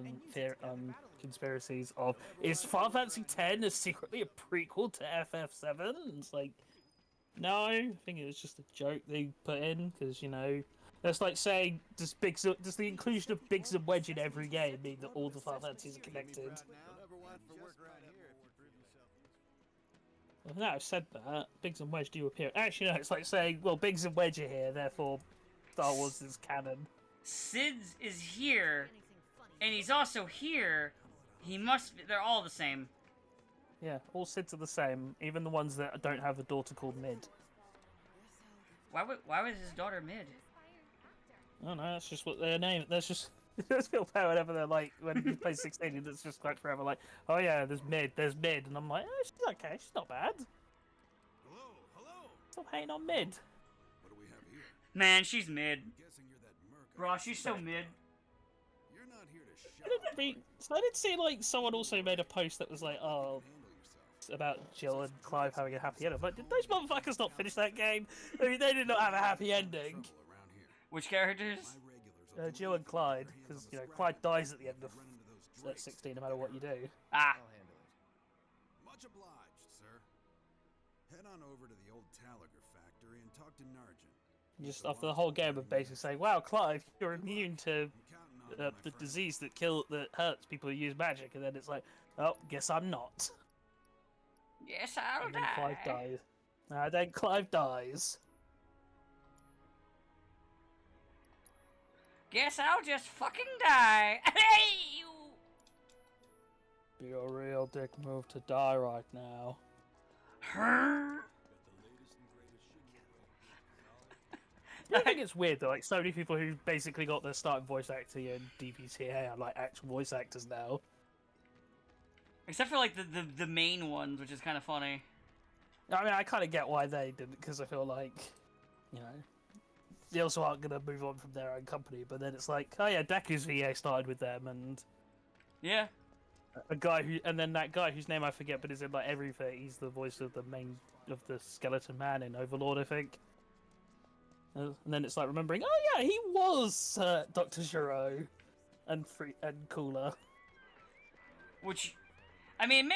and conspiracies of is Final Fantasy X is secretly a prequel to FF7? It's like, no, I think it was just a joke they put in because you know. That's like saying, does the inclusion of Biggs and Wedge in every game mean that all the Final Fantasies are connected? Well, now I've said that, Biggs and Wedge do appear. Actually, no, it's like saying, well, Biggs and Wedge are here, therefore Star Wars is canon. Sid's is here, and he's also here. He must be, they're all the same. Yeah, all Sids are the same, even the ones that don't have a daughter called Mid. Why was his daughter Mid? I don't know, that's just what their name. That's just. It's feel bad whenever they're like when you play 16, it's just like forever like, oh yeah, there's Mid, and I'm like, oh, she's okay, she's not bad. Hello. Stop hating on Mid. What do we have here? Man, she's Mid. Guessing you're that merc. Bro, she's so Mid. You're not here to shout. I did see like someone also made a post that was like, oh, about Jill and Clive having a happy ending. But did those motherfuckers not finish that game? I mean, they did not have a happy ending. Which characters? Jill and Clyde, because you know Clyde dies at the end of 16, no matter what you do. Ah. I'll handle it. Much obliged, sir. Head on over to the old Talager factory and talk to Narjan. Just after the whole game of basically saying, "Wow, Clive, you're immune to the disease that hurts people who use magic," and then it's like, "Oh, guess I'm not." Yes, I'll and then die. Clive dies. Then Clive dies. Guess I'll just fucking die. Hey, you. Be a real dick move to die right now. I think it's weird though, like so many people who basically got their start in voice acting in DBTA are like actual voice actors now. Except for like the main ones, which is kind of funny. I mean, I kind of get why they didn't, because I feel like, you know, they also aren't going to move on from their own company, but then it's like, oh yeah, Deku's VA started with them, and... Yeah. That guy whose name I forget, but is in like everything, he's the voice of the Skeleton Man in Overlord, I think. And then it's like remembering, oh yeah, he was Dr. Giro and Cooler. Which, I mean,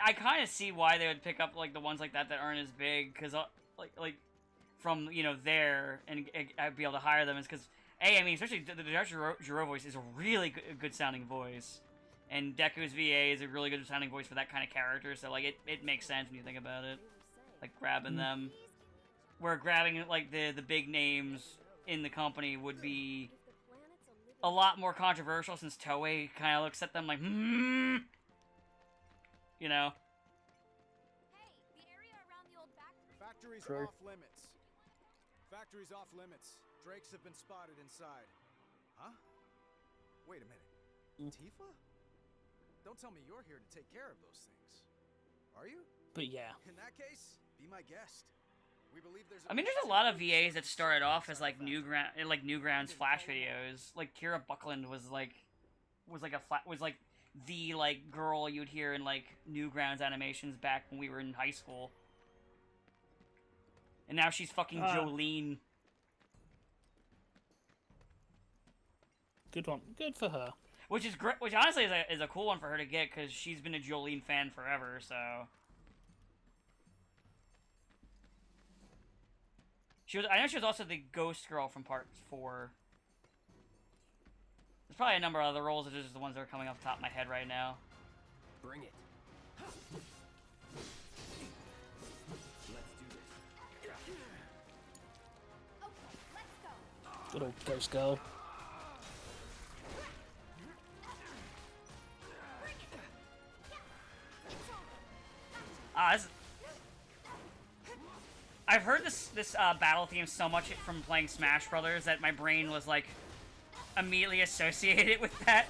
I kind of see why they would pick up like the ones like that aren't as big, because like from there and I'd be able to hire them, is because Hey, I mean, especially the Jiro voice is a really good sounding voice. And Deku's VA is a really good sounding voice for that kind of character, so, like, it makes sense when you think about it. Like, grabbing them. Where grabbing, like, the big names in the company would be a lot more controversial, since Toei kind of looks at them like, hmm. You know? Hey, the area around the old factory. Factory's True. off limits. Factory's off limits. Drakes have been spotted inside. Huh? Wait a minute. Tifa? Don't tell me you're here to take care of those things. Are you? But yeah. In that case, be my guest. We believe there's I mean, there's a lot of VAs that started off as, like, Newgrounds Flash videos. Like, Kira Buckland was like the, like, girl you'd hear in, like, Newgrounds animations back when we were in high school. And now she's fucking Jolene. Good one. Good for her. Which is great. Which honestly is a cool one for her to get, because she's been a Jolene fan forever. So I know she was also the ghost girl from Part 4. There's probably a number of other roles. It's just the ones that are coming off the top of my head right now. Bring it. Let's do this. Okay, let's go. Good old ghost girl. I've heard this battle theme so much from playing Smash Brothers that my brain was like immediately associated with that.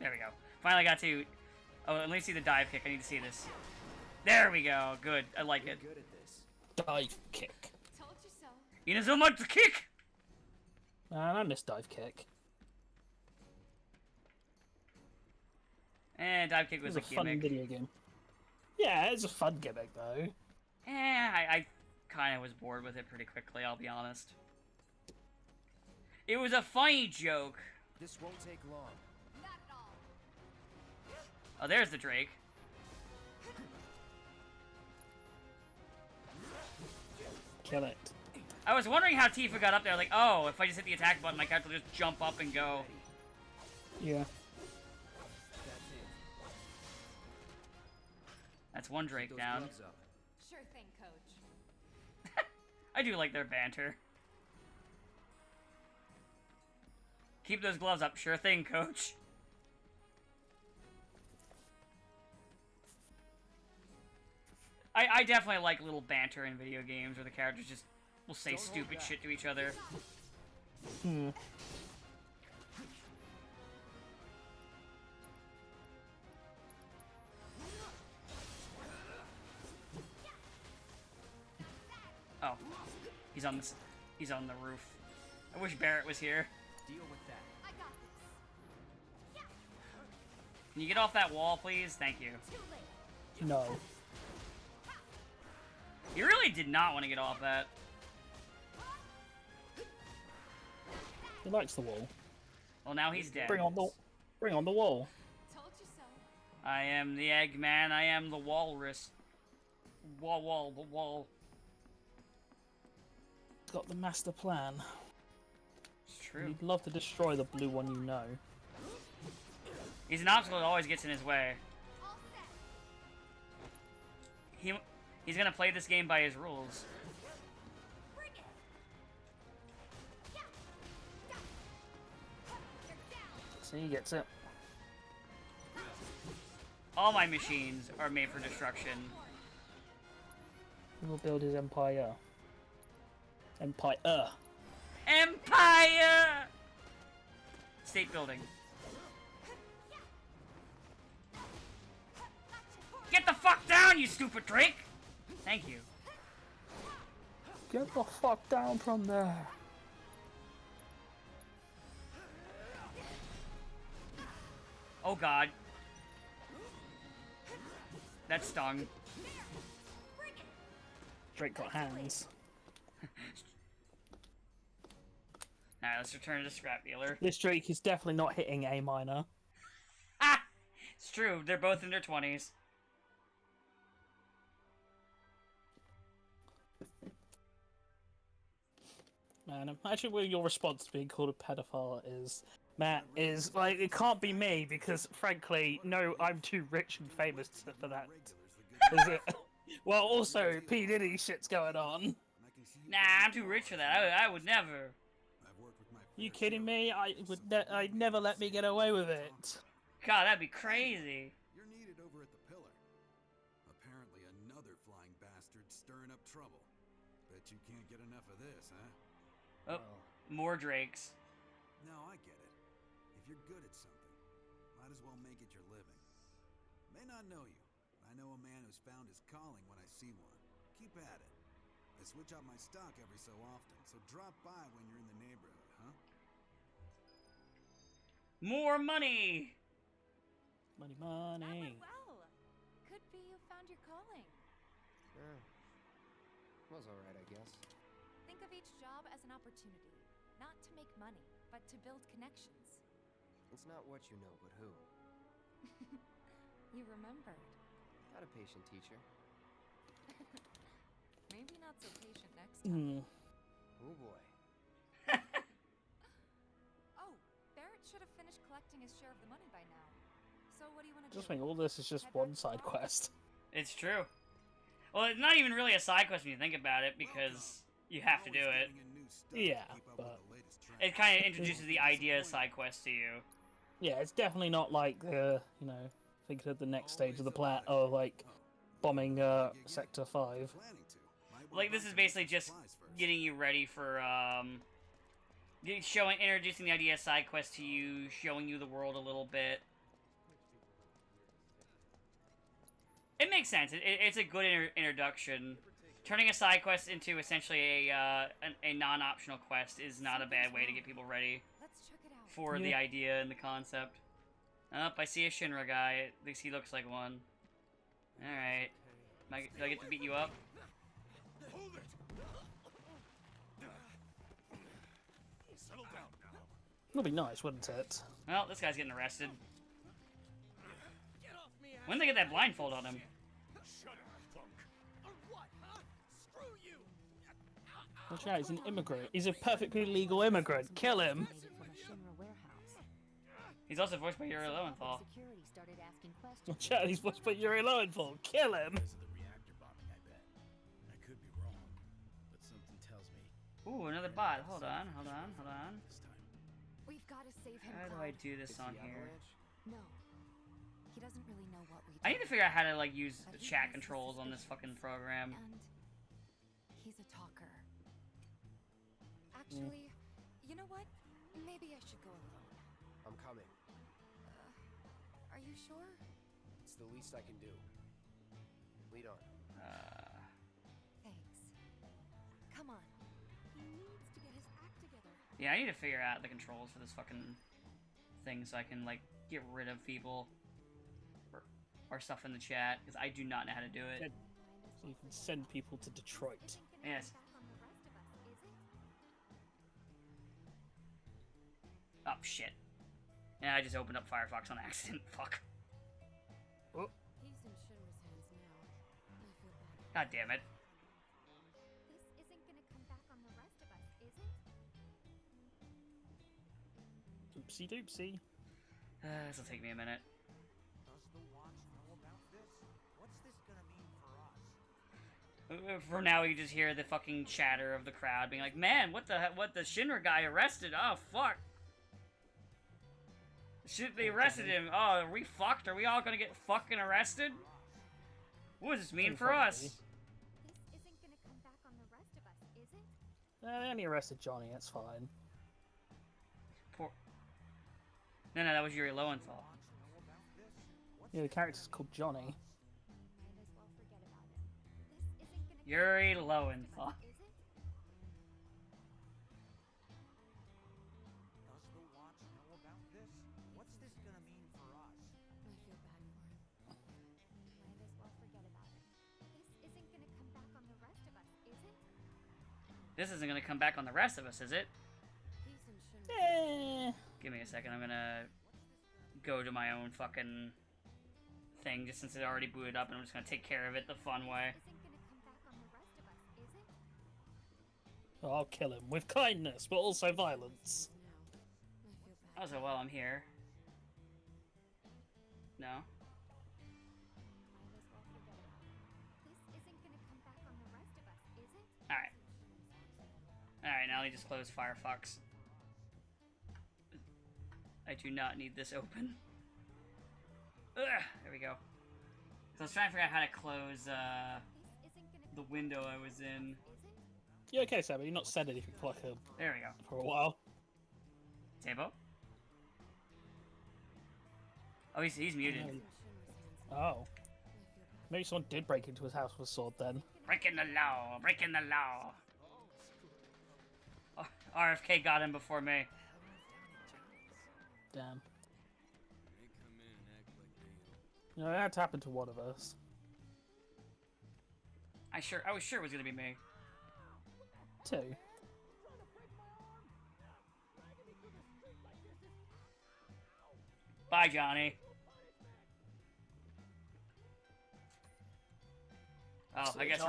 There we go. Finally got to. Oh, let me see the dive kick. I need to see this. There we go. Good. I like it. Good at this. Dive kick. Told you so. Inazuma to kick! Man, I miss dive kick. And dive kick was It was a fun gimmick. video game. Yeah, it's a fun gimmick though. I kind of was bored with it pretty quickly, I'll be honest. It was a funny joke. This won't take long. Not at all. Oh, there's the Drake. Kill it. I was wondering how Tifa got up there. Like, oh, if I just hit the attack button, my character will just jump up and go. Yeah. That's one Drake Those down. gloves up. Sure thing, coach. I do like their banter. Keep those gloves up. Sure thing, coach. I definitely like little banter in video games where the characters just will say stupid shit to each other. Hmm. Oh, he's on this. He's on the roof. I wish Barrett was here. Deal with that. I got this. Can you get off that wall, please? Thank you. Too late. No. You really did not want to get off that. He likes the wall. Well, now he's dead. Bring on the wall. Told you so. I am the Eggman. I am the walrus. Wall. He's got the master plan. It's true. He'd love to destroy the blue one, you know. He's an obstacle that always gets in his way. All set. He's gonna play this game by his rules. Bring it. Yeah. You're down. See, he gets it. All my machines are made for destruction. He will build his empire. Empire. Empire! State building. Get the fuck down, you stupid Drake! Thank you. Get the fuck down from there. Oh god. That stung. Drake got hands. Alright, let's return to the scrap dealer. This Drake is definitely not hitting A minor. Ah! It's true, they're both in their 20s. Man, imagine where your response to being called a pedophile is. Matt is like, it can't be me because, frankly, no, I'm too rich and famous for that. Is it? Well, also, P. Diddy shit's going on. Nah, I'm too rich for that. I would never. You kidding me? I'd never let me get away with it. God, that'd be crazy. You're needed over at the pillar. Apparently another flying bastard stirring up trouble. Bet you can't get enough of this, huh? Oh, more Drakes. No, I get it. If you're good at something, might as well make it your living. May not know you, but I know a man who's found his calling when I see one. Keep at it. I switch out my stock every so often, so drop by when you're in the neighborhood, huh? More money! Money. That went well. Could be you found your calling. Was alright, I guess. Think of each job as an opportunity, not to make money, but to build connections. It's not what you know, but who. You remembered. Not a patient teacher. Maybe not so patient next time. Oh boy. Oh, Barrett should have finished collecting his share of the money by now. So what do you want to Just do? think all this is just one side quest. It's true. Well, it's not even really a side quest when you think about it, because you have to do it. Yeah, but it kind of introduces the idea of side quest to you. Yeah, it's definitely not like thinking of the next stage of the plot, or like bombing Sector 5. Like, this is basically just getting you ready for introducing the idea of side quest to you, showing you the world a little bit. It makes sense. It's a good introduction. Turning a side quest into essentially a non-optional quest is not a bad way to get people ready for the idea and the concept. Up, I see a Shinra guy. At least he looks like one. Alright. Do I get to beat you up? Hold it! Settle down now. That'd be nice, wouldn't it? Well, this guy's getting arrested. When did they get that blindfold on him? Shut up, punk. Or what, huh? Screw you! Watch out, he's an immigrant. He's a perfectly legal immigrant. Kill him! He's also voiced by Yuri Lowenthal. Watch out, he's voiced by Yuri Lowenthal. Kill him! Ooh, another bot. Hold on. We've got to save him. How do I do this on here? No. He doesn't really know what we do. I need to figure out how to, like, use the chat controls on this fucking program. And he's a talker. Actually, you know what? Maybe I should go alone. I'm coming. Are you sure? It's the least I can do. Lead on. Thanks. Come on. He needs to get his act together. Yeah, I need to figure out the controls for this fucking thing so I can, like, get rid of people or stuff in the chat, because I do not know how to do it. So you can send people to Detroit. Yes. Oh, shit. Yeah, I just opened up Firefox on accident. Fuck. He's in Shinra's hands now. I feel bad. God damn it. This isn't gonna come back on the rest of us, is it? Oopsie doopsie. This will take me a minute. Does the watch know about this? What's this gonna mean for us? For now, you just hear the fucking chatter of the crowd being like, "Man, what the Shinra guy arrested? Oh fuck! Shit, they arrested him. Oh, are we fucked? Are we all gonna get fucking arrested? What does this mean for us?" This isn't gonna come back on the rest of us, is it? They only arrested Johnny. That's fine. Poor. No, that was Yuri Lowenthal. Yeah, the character's called Johnny. Might as well forget about it. This isn't gonna Yuri Lowenthal. is it? Does the watch know about this? What's this gonna mean for us? I feel bad for him. Might as well forget about it. This isn't gonna come back on the rest of us, is it? This isn't gonna come back on the rest of us, is it? He's in Give me a second. I'm gonna go to my own fucking thing, just since it already booted up, and I'm just gonna take care of it the fun way. I'll kill him with kindness, but also violence. Also, while I'm here. No? Alright. Alright, now we just close Firefox. I do not need this open. Ugh, there we go. So I was trying to figure out how to close the window I was in. You okay, Sam? You've not said anything for like there we go. For a while. Tabo? Oh, he's muted. Oh. Maybe someone did break into his house with a sword then. Breaking the law! Breaking the law! Oh, RFK got him before me. Damn. You know, it had to happen to one of us. I was sure it was gonna be me. Two. Bye, Johnny. Oh, I guess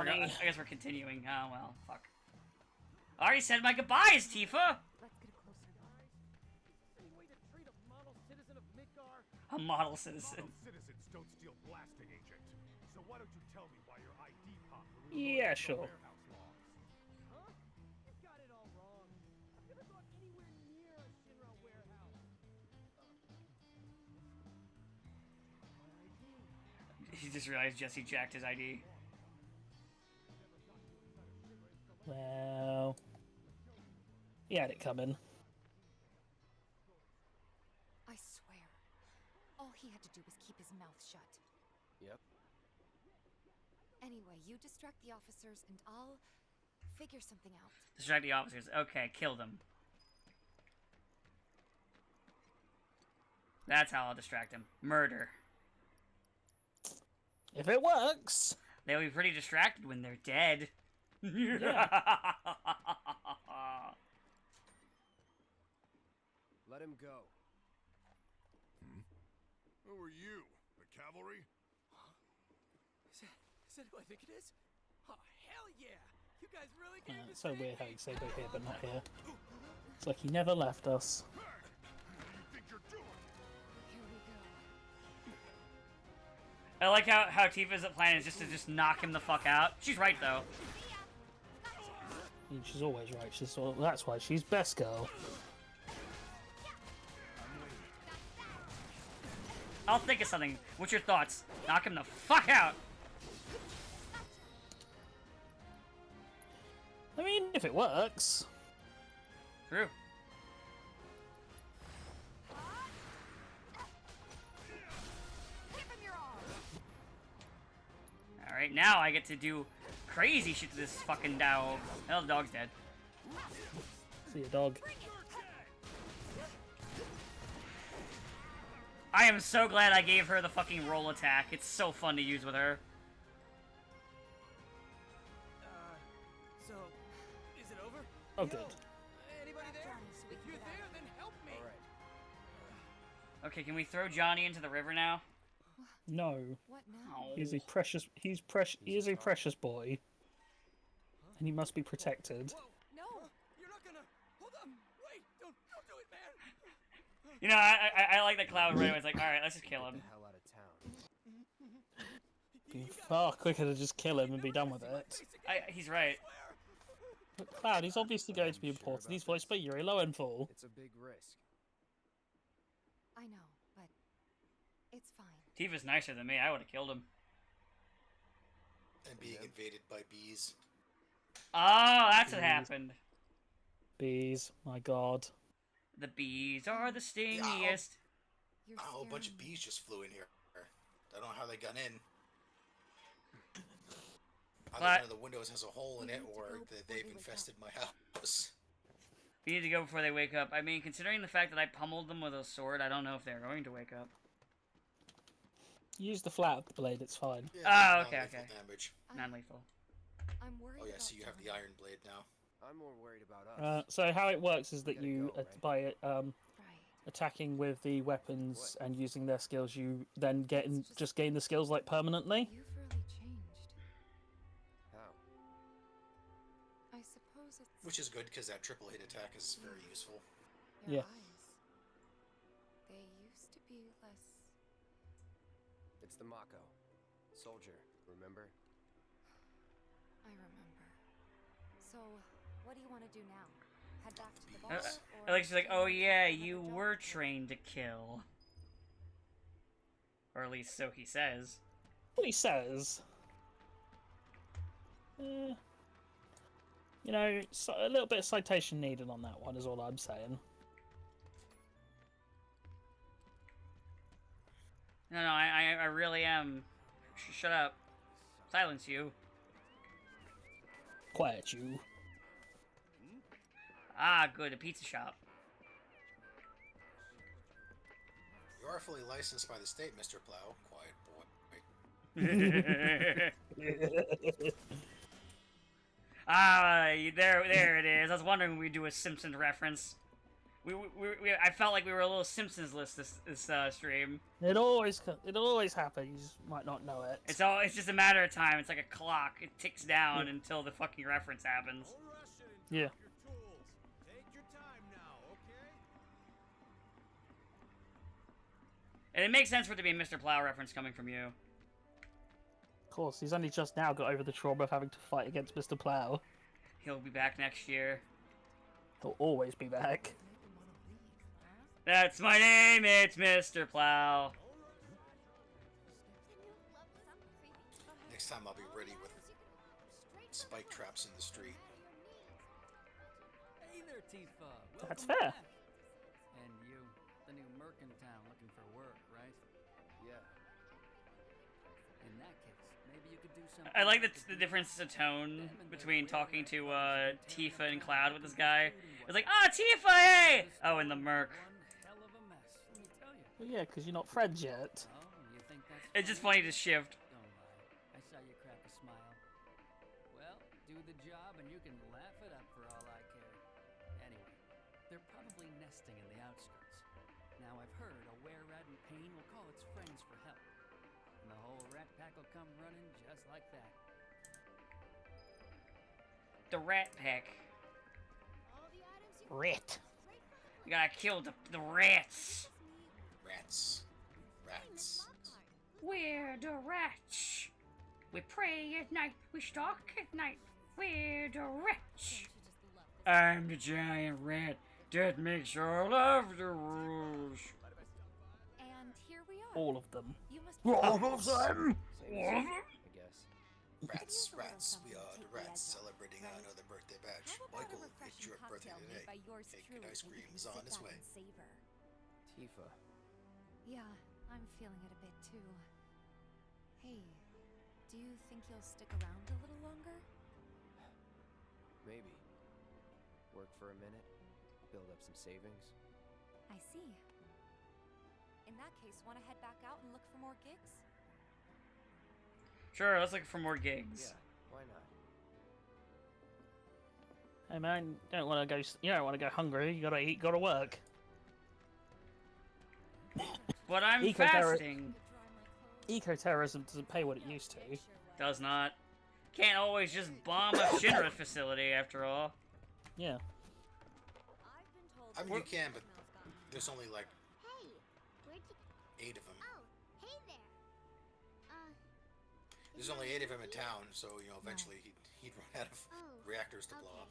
we're continuing. Oh well, fuck. I already said my goodbyes, Tifa. A model citizen. Citizens don't steal blasting, Agent. So why don't you tell me why your ID pop? Yeah, sure. Huh? You got it all wrong. I've never gone anywhere near a Shinra warehouse. He just realized Jesse jacked his ID. Well, he had it coming. I swear, all he had to do was keep his mouth shut. Yep. Anyway, you distract the officers and I'll figure something out. Distract the officers. Okay, kill them. That's how I'll distract him. Murder. If it works. They'll be pretty distracted when they're dead. Yeah. Let him go. Who are you? The cavalry? Is that who I think it is? Oh, hell yeah! You guys really gave It's so weird how you say go here but not here. It's like he never left us. What do you think you're doing? Here we go. I like how Tifa's plan is just to knock him the fuck out. She's right though. She's always right. That's why she's best girl. I'll think of something. What's your thoughts? Knock him the fuck out. I mean, if it works. True. Alright, now I get to do crazy shit to this fucking dog. Hell, the dog's dead. See a dog. I am so glad I gave her the fucking roll attack. It's so fun to use with her. So, is it over? Oh, good. Anybody there? If you're there, then help me. All right. Okay, can we throw Johnny into the river now? No. What now? Oh. He is a precious. He is a precious boy, and he must be protected. Whoa, no! You're not gonna. Hold up! Wait! Don't do it, man! You know, I like that Cloud right away. It's like, alright, let's just kill Get him. the hell out of town. Be far quicker to just kill him and be done with it. He's right. But Cloud, he's obviously going to be important. He's voiced by Yuri Lowenthal. It's a big risk. I know, but it's fine. Tifa's nicer than me. I would have killed him. And being invaded by bees. Oh, that's what happened. Bees, my god. The bees are the stingiest. You're A whole bunch of scaring me. bees just flew in here. I don't know how they got in. Either one of the windows has a hole in it, or that they've infested my house. We need to go before they wake up. I mean, considering the fact that I pummeled them with a sword, I don't know if they're going to wake up. Use the flat blade, it's fine. Oh, okay, non-lethal okay. Damage. Non-lethal. I'm worried. Oh yeah, about so you have the Johnny. iron blade now. I'm more worried about us. So how it works is that gotta you, go, right? by attacking with the weapons and using their skills, you then just gain the skills like permanently. You've really changed. How? I suppose it's Which is good because that triple hit attack is very useful. your Yeah. eyes. They used to be less. It's the Mako. Soldier, remember? I remember. So, what do you want to do now? Head back to the bar? I like she's like, oh yeah, you were trained to kill. Or at least so he says. What he says. You know, a little bit of citation needed on that one is all I'm saying. No, I really am. Shut up. Silence you. Quiet you. Ah, good, a pizza shop. You are fully licensed by the state, Mr. Plow. Quiet boy. Ah, there it is. I was wondering when we do a Simpsons reference. I felt like we were a little Simpsons-less this stream. It always happens. You just might not know it. It's just a matter of time. It's like a clock. It ticks down until the fucking reference happens. Yeah. And it makes sense for it to be a Mr. Plow reference coming from you. Of course, he's only just now got over the trauma of having to fight against Mr. Plow. He'll be back next year. He'll always be back. That's my name, it's Mr. Plow. Next time I'll be ready with spike traps in the street. Hey there, Tifa. That's Welcome fair. back. And you, the new merc in town looking for work, right? Yeah. In that case, maybe you could do something. I like the difference of tone between talking to Tifa and Cloud with this guy. It's like, ah, Tifa, hey! Oh, and the merc. Hell of a mess, let me tell you. Well, yeah, because you're not friends yet. Oh, you think that's It's just funny to shift. Don't lie. I saw you crack a smile. Well, do the job and you can laugh it up for all I care. Anyway, they're probably nesting in the outskirts. Now I've heard a were-rat in pain will call its friends for help. And the whole rat pack will come running just like that. The rat pack. Rat. You gotta kill the rats. Rats. Rats. We're the rats. We pray at night, we stalk at night. We're the rats. I'm the giant rat that makes all of the rules. And here we are. All of them. You must All of them? Same as All of them? I guess. Rats, rats. We are the rats celebrating another birthday bash. Michael, it's your birthday today. Cake and ice cream is on its way. Tifa. Yeah, I'm feeling it a bit too. Hey, do you think you'll stick around a little longer? Maybe. Work for a minute. Build up some savings. I see. In that case, want to head back out and look for more gigs? Sure, let's look for more gigs. Yeah, why not? Hey man, you don't want to go hungry. You gotta eat, gotta work. But I'm Eco-terror- fasting. Eco-terrorism doesn't pay what it used to. Does not. Can't always just bomb a Shinra facility, after all. Yeah. I mean, you can, but there's only like Hey, where'd you... 8 of them. Oh, hey there. There's only 8 of them in town, so you know eventually he'd run out of reactors to blow up.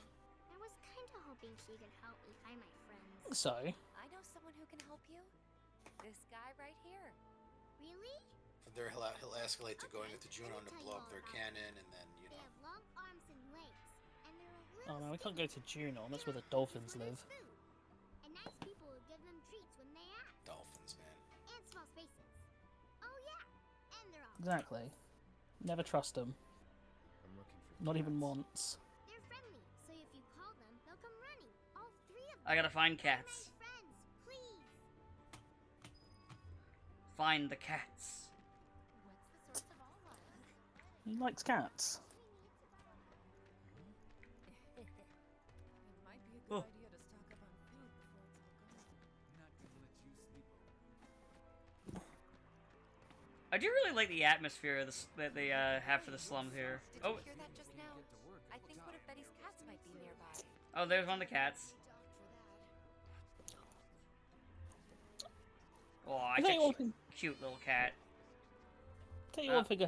I was kind of hoping she could help me find my friends. So. I know someone who can help you. This guy right here. Really? From there he'll escalate to going with the Junon to blow up their cannon, and then you They know. have long arms and legs, and they're a Oh little man, we can't go to Junon. That's where the dolphins live. And nice people will give them treats when they ask. Dolphins, man. And small spaces. Oh yeah, and they're all Exactly. Never trust them. I'm looking for Not even cats. once. They're friendly, so if you call them, they'll come running. All 3 of them. I gotta find They're cats. my friends, please. Find the cats. What's the source of all violence? He likes cats. Oh. I do really like the atmosphere that they have for the slums here. Did you hear that just now? I think one of Betty's cats might be nearby. Oh, there's one of the cats. Oh, it's a cute little cat. Tell you one thing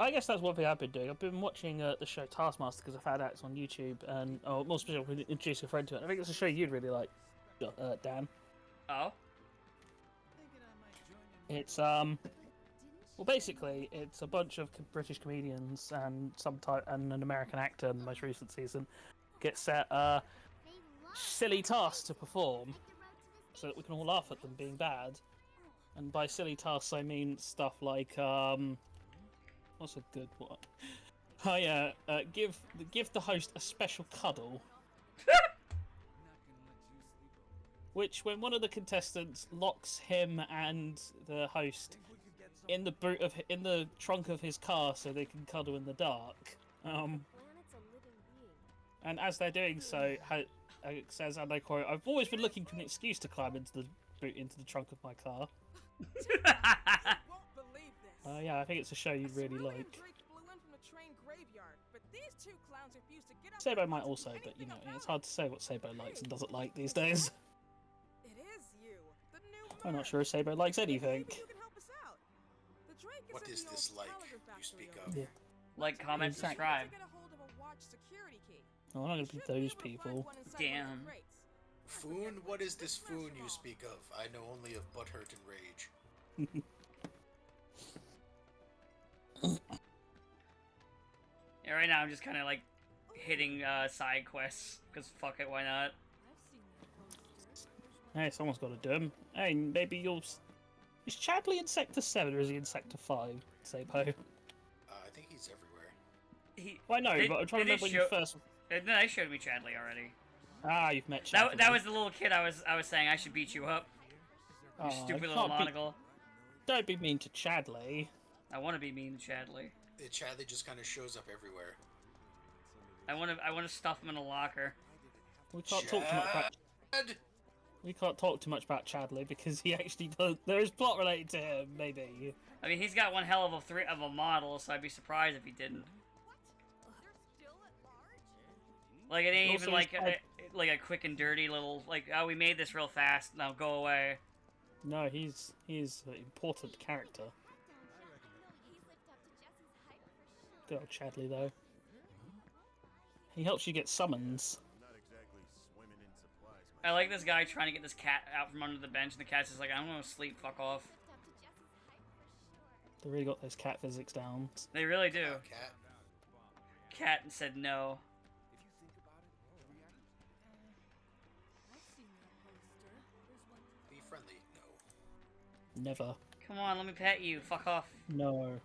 I guess that's one thing I've been doing. I've been watching the show Taskmaster because I found out it's on YouTube, and more specifically, introduced a friend to it. I think it's a show you'd really like, Dan. Oh. It's well, basically, it's a bunch of British comedians and and an American actor in the most recent season get set silly tasks to perform, so that we can all laugh at them being bad. And by silly tasks, I mean stuff like what's a good one? Oh yeah, give the host a special cuddle. Which, when one of the contestants locks him and the host in the trunk of his car so they can cuddle in the dark, and as they're doing so, it says, and I quote, "I've always been looking for an excuse to climb into the trunk of my car." Yeah, I think it's a show you'd really like. Sabo might also, but you know, it's hard to say what Sabo likes and doesn't like these days. I'm not sure if Sabo likes anything. What is this like you speak of? Yeah. Like, comment, subscribe. Oh, I'm not gonna be those people. Damn. Foon? What is this foon you speak of? I know only of butthurt and rage. Yeah, right now I'm just kind of like hitting side quests because fuck it, why not? Hey, someone's got to do them. Hey, maybe you'll. Is Chadley in Sector 7 or is he in Sector 5? Sabo. I think he's everywhere. Well, I know, but I'm trying to remember when you first. No, they showed me Chadley already. Ah, you've met Chadley. That was the little kid I was saying I should beat you up. You stupid little monocle. Don't be mean to Chadley. I want to be mean to Chadley. Chadley just kind of shows up everywhere. I want to stuff him in a locker. We can't talk too much about. We can't talk too much about Chadley because he actually does. There is plot related to him, maybe. I mean, he's got one hell of a model, so I'd be surprised if he didn't. Like it ain't even like a quick and dirty little like, oh, we made this real fast, now go away. No, he's an important character. Good old Chadley though. He helps you get summons. I like this guy trying to get this cat out from under the bench, and the cat's just like, I'm gonna sleep, fuck off. They really got those cat physics down. They really do. Cat said no. Be friendly. No. Never. Come on, let me pet you. Fuck off. No.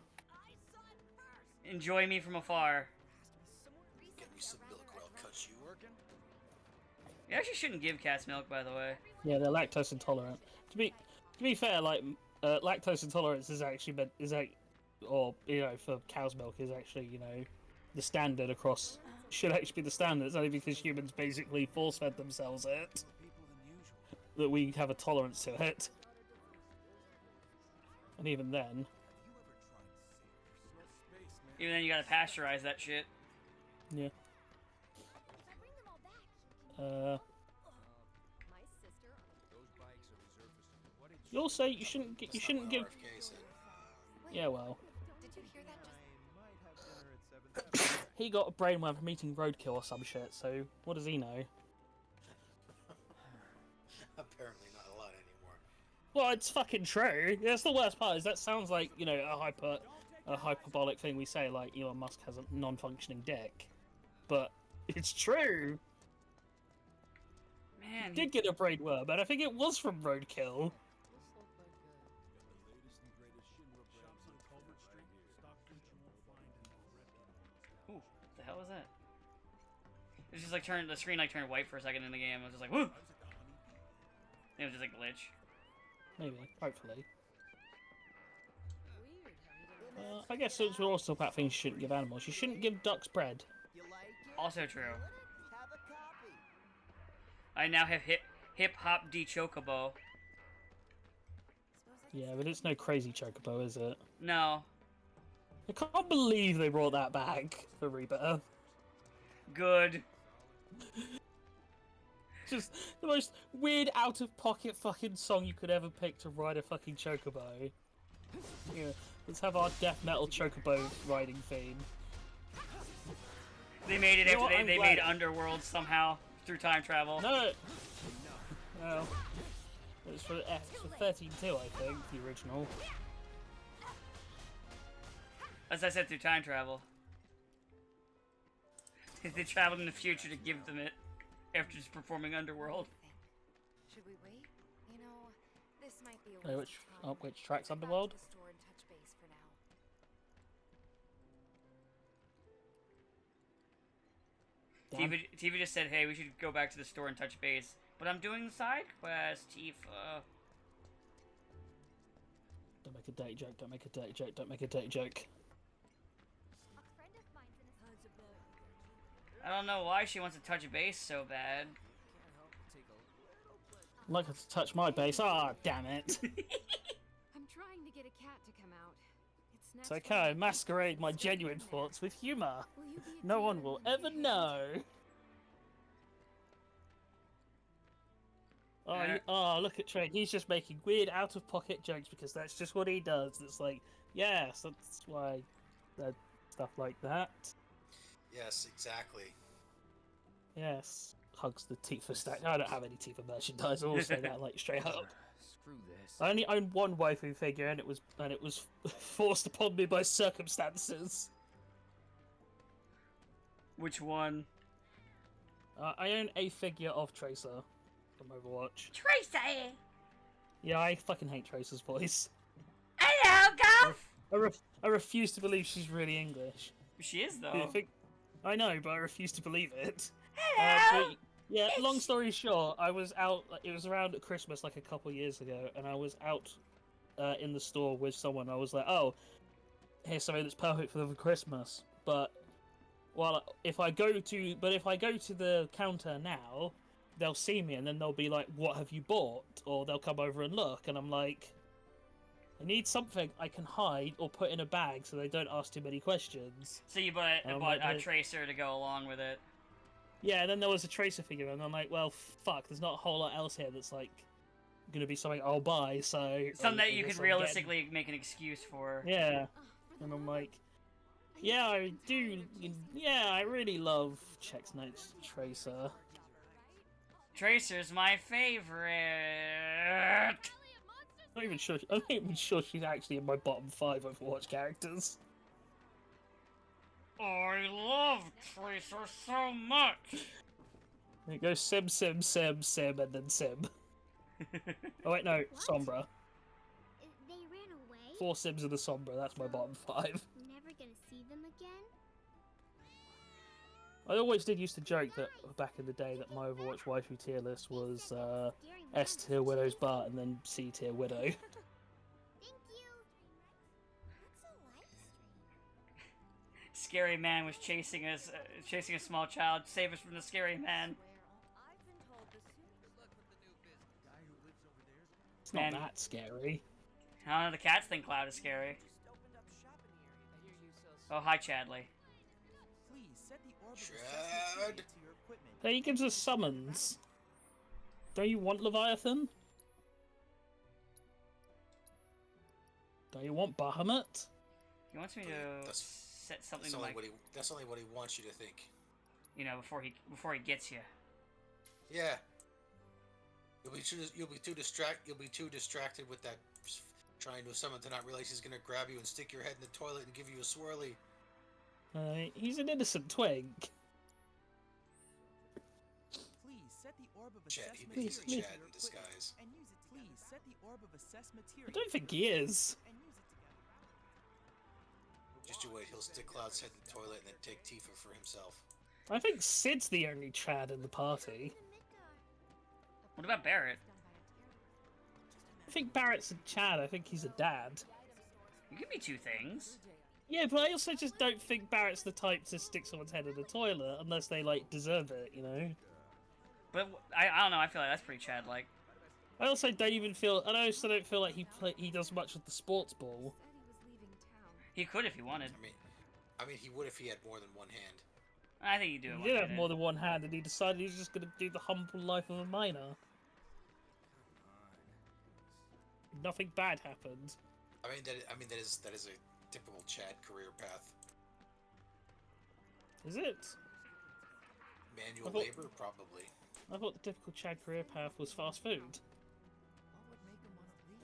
Enjoy me from afar. Get me some milk or I'll cut you. You actually shouldn't give cats milk, by the way. Yeah, they're lactose intolerant. To be fair, like lactose intolerance is actually or you know, for cow's milk is actually, you know, the standard across. Should actually be the standard. It's only because humans basically force-fed themselves it that we have a tolerance to it. And even then, you gotta pasteurize that shit. Yeah. You also you shouldn't give. Yeah, well. Did you hear that just? He got a brainwave from eating roadkill or some shit. So what does he know? Apparently not a lot anymore. Well, it's fucking true. That's the worst part. Is that sounds like, you know, a hyperbolic thing we say, like Elon Musk has a non-functioning dick, but it's true. Man, he did get a brainworm, and I think it was from roadkill. Ooh, what the hell was that? It's just like the screen like turned white for a second in the game. I was just like, whoo! It was just like a glitch. Maybe, hopefully. I guess since we're also about things you shouldn't give animals, you shouldn't give ducks bread. Also true. I now have hip hop D Chocobo. Yeah, but it's no crazy chocobo, is it? No. I can't believe they brought that back for Rebirth. Good. Just the most weird, out-of-pocket fucking song you could ever pick to ride a fucking chocobo. Yeah, let's have our death metal chocobo riding theme. They made it after they made Underworld somehow through time travel. No. Well, it was for 13 too, I think, the original. As I said, through time travel. They traveled in the future to give them it after just performing Underworld. Should we wait? You know, this might be a waste of time. Which track's Underworld? Back to the store and touch base for now. Tifa just said, hey, we should go back to the store and touch base. But I'm doing side quest, Tifa. Don't make a dirty joke, don't make a dirty joke, don't make a dirty joke. I don't know why she wants to touch base so bad. I'd like her to touch my base. Ah, damn it. I'm trying to get a cat to come out. It's okay, I masquerade my genuine thoughts with humor. No one will ever know. Oh, look at Trent. He's just making weird out-of-pocket jokes because that's just what he does. It's like, yes, that's why stuff like that. Yes, exactly. Yes. Hugs the Tifa stack. I don't have any Tifa merchandise. I'll say that like straight up. Screw this. I only own one waifu figure, and it was forced upon me by circumstances. Which one? I own a figure of Tracer from Overwatch. Tracer! Yeah, I fucking hate Tracer's voice. Hello, Golf! I refuse to believe she's really English. She is, though. I know, but I refuse to believe it. Hello! Yeah, long story short, I was out, it was around Christmas like a couple years ago, and I was out in the store with someone. I was like, oh, here's something that's perfect for Christmas. But if I go to the counter now, they'll see me and then they'll be like, what have you bought? Or they'll come over and look, and I'm like, I need something I can hide or put in a bag so they don't ask too many questions. So you bought a Tracer to go along with it. Yeah, and then there was a Tracer figure, and I'm like, well, fuck, there's not a whole lot else here that's, like, gonna be something I'll buy, so... Something that you could realistically make an excuse for. Yeah. And I'm like, yeah, I do... Yeah, I really love Chex Notes Tracer. Tracer's my favorite! I'm not even sure she's actually in my bottom 5 Overwatch characters. I love Tracer so much! It goes Sim, Sim, Sim, Sim, and then Sim. Oh wait, no, Sombra. They ran away? 4 Sims and a Sombra, that's my bottom 5. Never gonna see them again? I always did used to joke that back in the day that my Overwatch waifu tier list was S tier Widow's Butt and then C tier Widow. Scary man was chasing a small child. Save us from the scary man. It's not that scary. I don't know, the cats think Cloud is scary. Oh, hi, Chadley. Chad! Hey, he gives us summons. Don't you want Leviathan? Don't you want Bahamut? He wants me to set something That's like... only what he wants you to think. You know, before he gets you. Yeah. You'll be too distracted with that trying to summon to not realize he's gonna grab you and stick your head in the toilet and give you a swirly. He's an innocent twink. Please set the orb of Chad, assess he makes material Chad in disguise. and use it. Please set the orb of assess material. I don't think he is. And use it together. Just you wait, he'll stick Cloud's head in the toilet and then take Tifa for himself. I think Sid's the only Chad in the party. What about Barrett? I think Barrett's a Chad. I think he's a dad. You can be two things. Yeah, but I also just don't think Barrett's the type to stick someone's head in the toilet unless they, like, deserve it, you know? But I don't know. I feel like that's pretty Chad-like. I also don't even feel. I also don't feel like he does much with the sports ball. He could if he wanted. I mean, he would if he had more than one hand. I think he'd do it. He did have more than one hand, and he decided he was just going to do the humble life of a miner. Nothing bad happened. I mean that is a typical Chad career path. Is it? Manual labor, probably. I thought the typical Chad career path was fast food.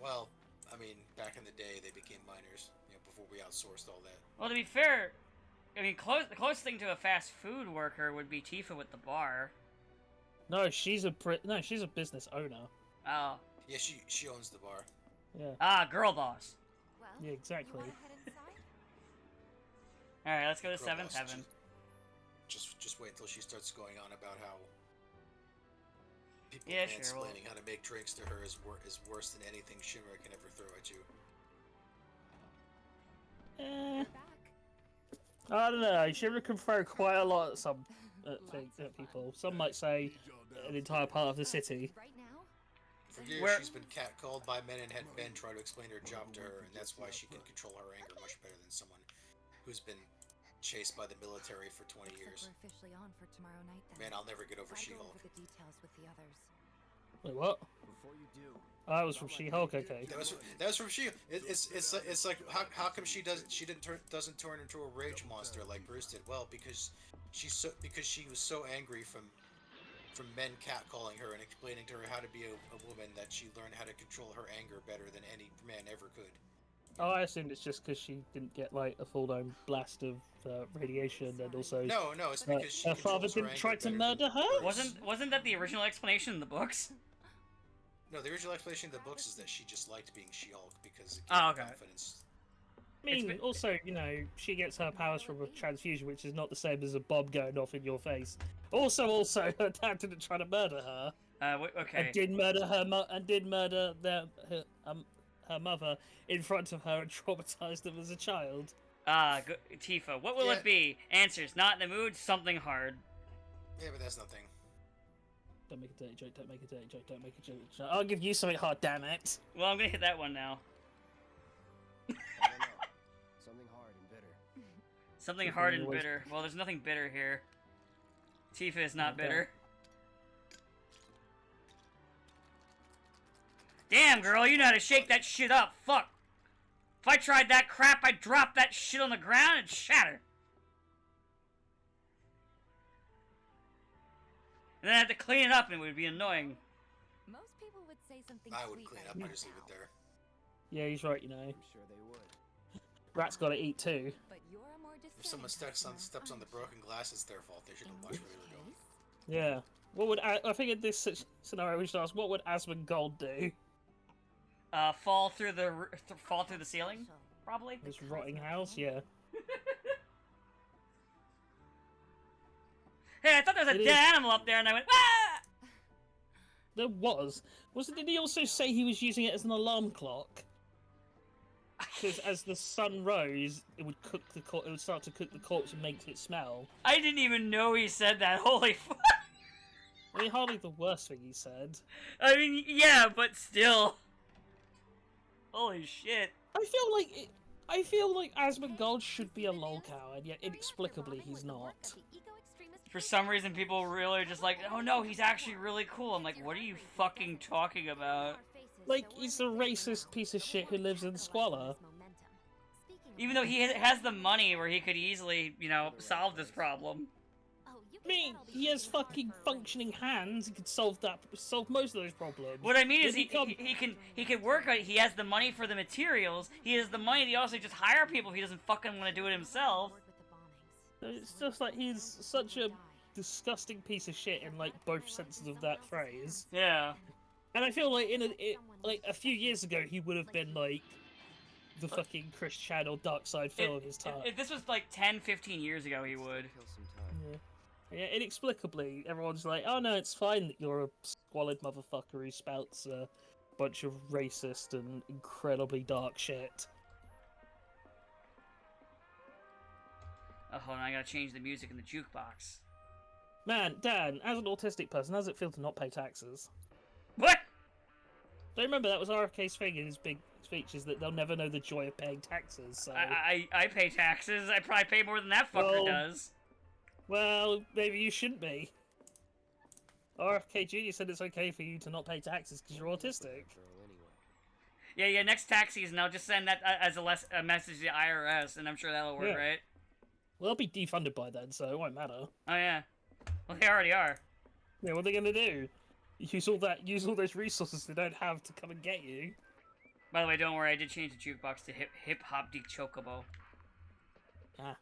Well, I mean, back in the day, they became miners. You know, before we outsourced all that. Well, to be fair, I mean, the closest thing to a fast food worker would be Tifa with the bar. No, she's a business owner. Oh. Yeah, she owns the bar. Yeah. Ah, girl boss. Well, yeah, exactly. All right, let's go to Girl Seventh boss. Heaven. Just wait until she starts going on about how people Yeah, mansplaining how to make drinks to her is worse than anything Shimmer can ever throw at you. I don't know. Shimmer can throw quite a lot at some at people. Some might say an entire part of the city. For years, she's been catcalled by men and had Ben try to explain her job to her, and that's why she can control her anger much better than someone who's been chased by the military for 20 years. We're officially on for tomorrow night, then. Man, I'll never get over I'll go She-Hulk. over the details with the others. Wait, what? Before you do, Oh, that was from She-Hulk. Okay. That was from She. It's like how come she doesn't turn into a rage monster like Bruce did? Well, because she was so angry from men catcalling her and explaining to her how to be a woman that she learned how to control her anger better than any man ever could. Oh, I assumed it's just because she didn't get like a full-blown blast of radiation, and also No, it's because she her father controls her didn't try anger to better murder than her. Bruce. Wasn't that the original explanation in the books? No, the original explanation in the books is that she just liked being She-Hulk because it gave Oh, her okay. confidence. I mean, also, you know, she gets her powers from a transfusion, which is not the same as a bomb going off in your face. Also, her dad didn't try to murder her. Okay. And did murder her mother in front of her and traumatized them as a child. Tifa, what will it be? Answers, not in the mood, something hard. Yeah, but that's nothing. Don't make a dirty joke, don't make a dirty joke, don't make a dirty joke. I'll give you something hard, damn it. Well, I'm gonna hit that one now. I don't know. Something hard and bitter. Something hard and bitter. Well, there's nothing bitter here. Tifa is not bitter. Damn, girl, you know how to shake that shit up. Fuck. If I tried that crap, I'd drop that shit on the ground and shatter. And then I have to clean it up and it would be annoying. Most people would say something I would sweet clean like up, I that just leave it now. there. Yeah, he's right, you know. I'm sure they would. Rat's gotta eat too. But you're a more If someone steps on the broken glass, it's their fault. They should have watched where they were going. Yeah. What would I think in this scenario we should ask, what would Asmongold do? Fall through the ceiling, probably. This rotting house, yeah. Hey, I thought there was a dead animal up there, and I went, ah! There was. Didn't he also say he was using it as an alarm clock? Because as the sun rose, it would it would start to cook the corpse and make it smell. I didn't even know he said that. Holy fuck! I mean, hardly the worst thing he said. I mean, yeah, but still. Holy shit! I feel like Asmongold should be a lolcow, and yet inexplicably he's not. For some reason, people really are just like, oh no, he's actually really cool. I'm like, what are you fucking talking about? Like, he's a racist piece of shit who lives in squalor. Even though he has the money where he could easily, you know, solve this problem. I mean, he has fucking functioning hands. He could solve most of those problems. What I mean is he can work on it. He has the money for the materials. He has the money to also just hire people if he doesn't fucking want to do it himself. It's just like he's such a disgusting piece of shit in like both senses of that phrase. Yeah. And I feel like like a few years ago he would have been like the fucking Chris Channel Dark Side Phil of his time. If this was like 10, 15 years ago, he would. Yeah, inexplicably, everyone's like, oh no, it's fine that you're a squalid motherfucker who spouts a bunch of racist and incredibly dark shit. Oh, hold on, I gotta change the music in the jukebox. Man, Dan, as an autistic person, how does it feel to not pay taxes? What? Don't remember that was RFK's thing in his big speech, is that they'll never know the joy of paying taxes. So I pay taxes. I probably pay more than that fucker does. Well, maybe you shouldn't be. RFK Jr. said it's okay for you to not pay taxes because you're autistic. Yeah. Next tax season, I'll just send that as a message to the IRS, and I'm sure that'll work, right? Well, they'll be defunded by then, so it won't matter. Oh yeah. Well, they already are. Yeah, what are they gonna do? Use all those resources they don't have to come and get you. By the way, don't worry, I did change the jukebox to Hip Hop De Chocobo. Ah.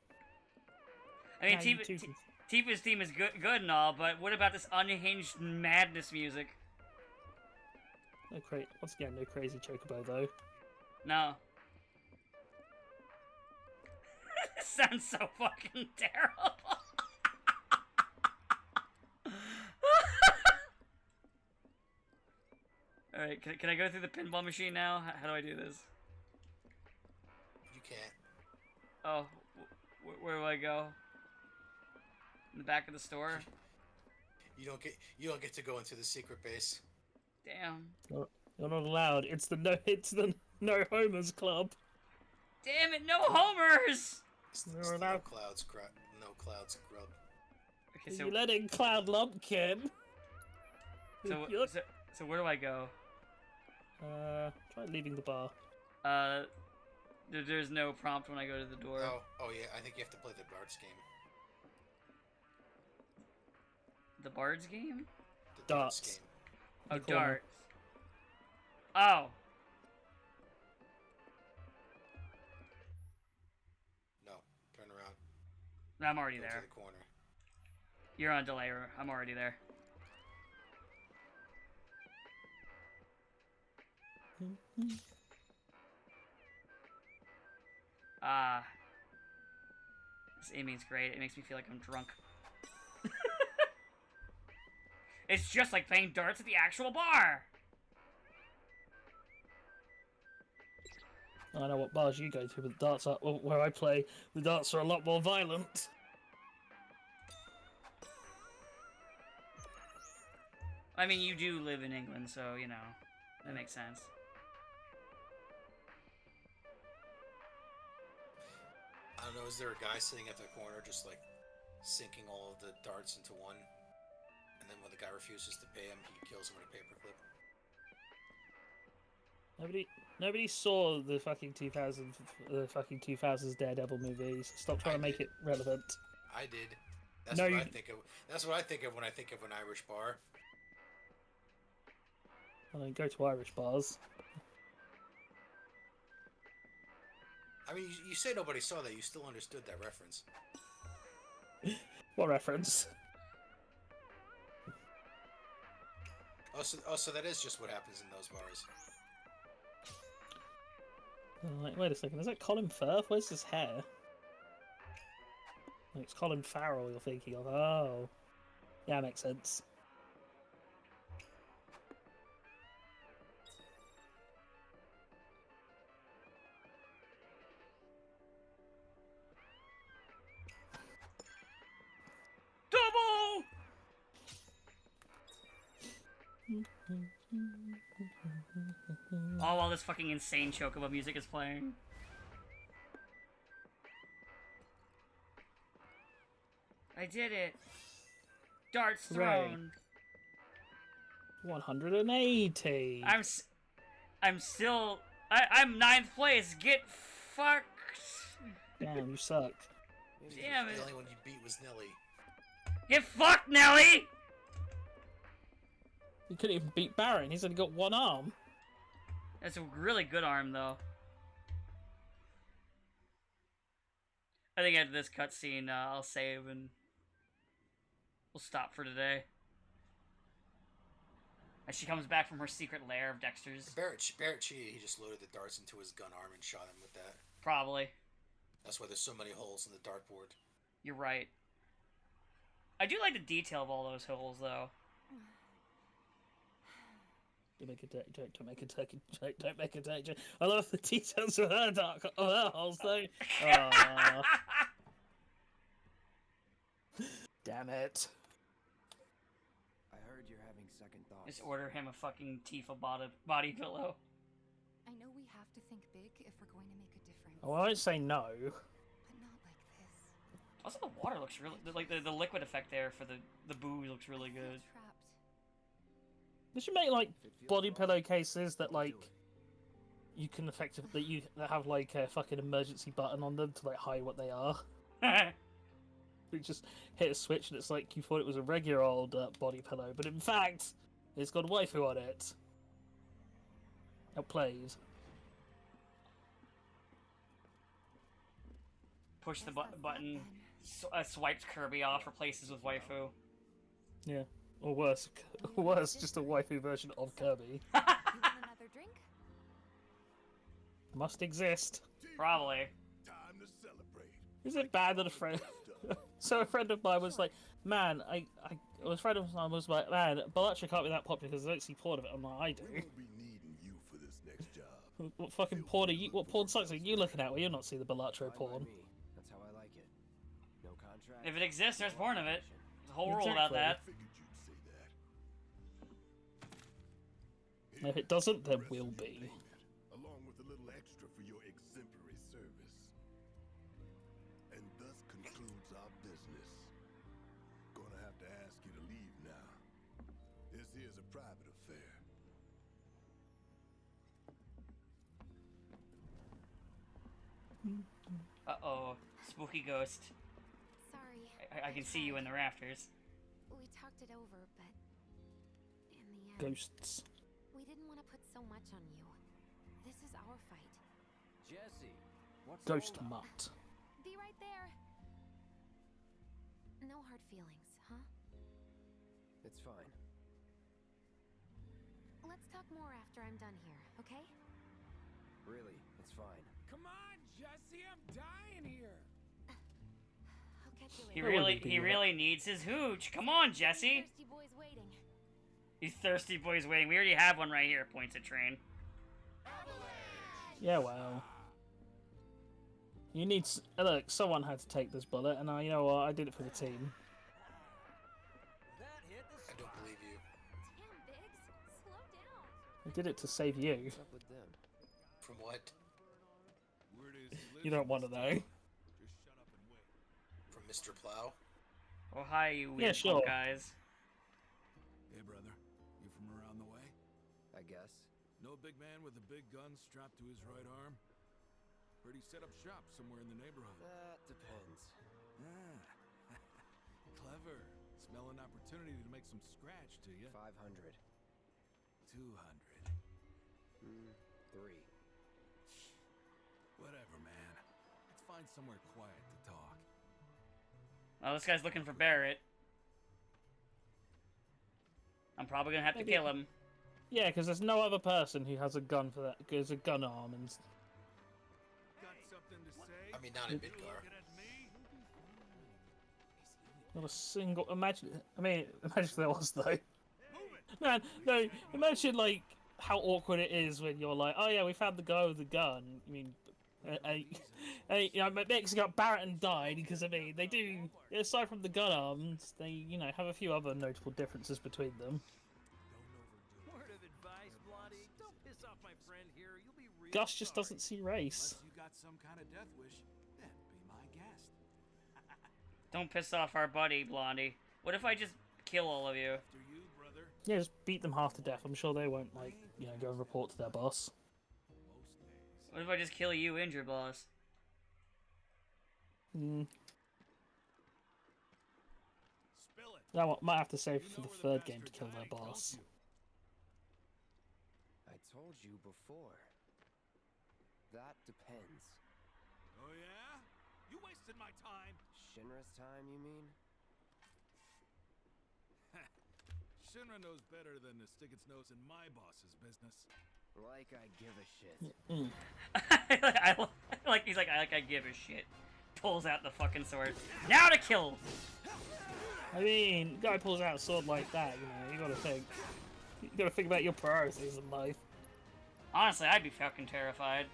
I mean, Tifa's theme is good and all, but what about this unhinged madness music? Once again, no crazy chocobo though. No. This sounds so fucking terrible. Alright, can I go through the pinball machine now? How do I do this? You can't. Oh, where do I go? In the back of the store? You don't get to go into the secret base. Damn. You're not allowed. It's the no homers club. Damn it, no homers! You're allowed. No clouds grub. Okay, so you letting Cloud Lumpkin? So where do I go? Try leaving the bar. There's no prompt when I go to the door. Oh yeah, I think you have to play the darts game. The Bards game? The darts game. Oh, darts. Oh. No, turn around. I'm already Go there. to the corner. You're on delay. I'm already there. This aiming's great. It makes me feel like I'm drunk. It's just like playing darts at the actual bar. I know what bars you go to, but the darts are where I play. The darts are a lot more violent. I mean, you do live in England, so you know that makes sense. I don't know, is there a guy sitting at the corner just like sinking all of the darts into one? And then when the guy refuses to pay him, he kills him with a paperclip? Nobody saw the fucking 2000s Daredevil movies. Stop trying to make it relevant. I did. That's what I think of. That's what I think of when I think of an Irish bar. I don't go to Irish bars. I mean, you say nobody saw that. You still understood that reference. What reference? So that is just what happens in those bars. Like, wait a second, is that Colin Firth? Where's his hair? Oh, it's Colin Farrell you're thinking of. Oh. Yeah, makes sense. Double! All while this fucking insane chocobo music is playing. I did it. Darts thrown. 180. I'm still. I'm 9th place. Get fucked. Damn, you suck. Damn it. The only one you beat was Nelly. Get fucked, Nelly! You couldn't even beat Baron. He's only got one arm. That's a really good arm, though. I think after this cutscene, I'll save and we'll stop for today. As she comes back from her secret lair of Dexter's. Barrett cheated. He just loaded the darts into his gun arm and shot him with that. Probably. That's why there's so many holes in the dartboard. You're right. I do like the detail of all those holes, though. Don't make a dirty joke, don't make a dirty joke, don't make a dirty joke. I love the details of her holes, though. Aww. Damn it. second thoughts. Just order him a fucking Tifa body pillow. I know we have to think big if we're going to make a difference. Oh, I won't say no. But not like this. Also, the water looks really like the liquid effect there for the booze looks really good. Trapped. They should make like body pillowcases that like you can effectively that have like a fucking emergency button on them to like hide what they are. You just hit a switch and it's like you thought it was a regular old body pillow, but in fact, it's got a waifu on it. Outplayed. Push the button, swipes Kirby off, replaces with waifu. Yeah, or worse, just a waifu version of Kirby. You want another drink? Must exist. Probably. Time to celebrate. Is it bad that a friend? So a friend of mine was like, "Man, a friend of mine was like, man, Balatcha can't be that popular because I don't see porn of it." I'm like, "I do." We will be needing you for this next job. What fucking porn are you? What porn sites are you looking at? Well, you'll not see the Balatro porn. Me. That's how I like it. No contract. If it exists, there's porn of it. There's a whole rule Exactly. about that. Figured you'd say that. And if it doesn't, there will be. Along with a little extra for your exemplary service. And thus concludes our business. Gonna have to ask you to leave now. This here's a private affair. Uh-oh. Spooky ghost. Sorry. I can see you in the rafters. We talked it over, but in the end, Ghosts. we didn't want to put so much on you. This is our fight. Jesse, what's Ghost the holdup? mutt. Be right there. No hard feelings, huh? It's fine. Let's talk more after I'm done here, okay? Really, it's fine. Come on, Jesse, I'm dying here. I'll catch you He later. really needs his hooch. Come on, Jesse. Thirsty boys waiting. You thirsty boys waiting. We already have one right here. Points at Train. Yeah, well. You need. Look, someone had to take this bullet, and you know what? I did it for the team. I don't believe you. Damn, Biggs, slow down. I did it to save you. What's up with them? From what? Word is he You lives don't in want to the know. city. Just shut up and wait. From Mr. Plow? Oh, hi, you Yeah, weird sure. punk guys. Hey, brother. You from around the way? I guess. No big man with a big gun strapped to his right arm? Heard he set up shop somewhere in the neighborhood. That depends. Ah. Clever. Smell an opportunity to make some scratch to you. 500. 200. 3. Whatever, man. Let's find somewhere quiet to talk. Oh, this guy's looking for Barrett. I'm probably gonna have to Maybe- kill him. Yeah, because there's no other person who has a gun for that. There's a gun arm and. Got something to say? I mean, not in Midgar. Not a single. Imagine if there was though. Man, no. Imagine like how awkward it is when you're like, oh yeah, we found the guy with the gun. I mean, you know, next got Barrett and died because they do aside from the gun arms, they have a few other notable differences between them. Word of advice, Blondie. Don't piss off my friend here. You'll be real Gus just sorry. doesn't see race. Unless you got some kind of death wish, then be my guest. Don't piss off our buddy, Blondie. What if I just kill all of you? After you, brother. Yeah, just beat them half to death. I'm sure they won't go and report to their boss. Most days. What if I just kill you and your boss? Spill it. That one might have to save You for know the where third game to bastard's kill their hiding, don't boss. you? I told you before. That depends. Oh yeah? You wasted my time. Shinra's time, you mean? Shinra knows better than to stick its nose in my boss's business. Like I give a shit. He's like, I give a shit. Pulls out the fucking sword. Now to kill! I mean, guy pulls out a sword like that, you gotta think. You gotta think about your priorities in life. Honestly, I'd be fucking terrified.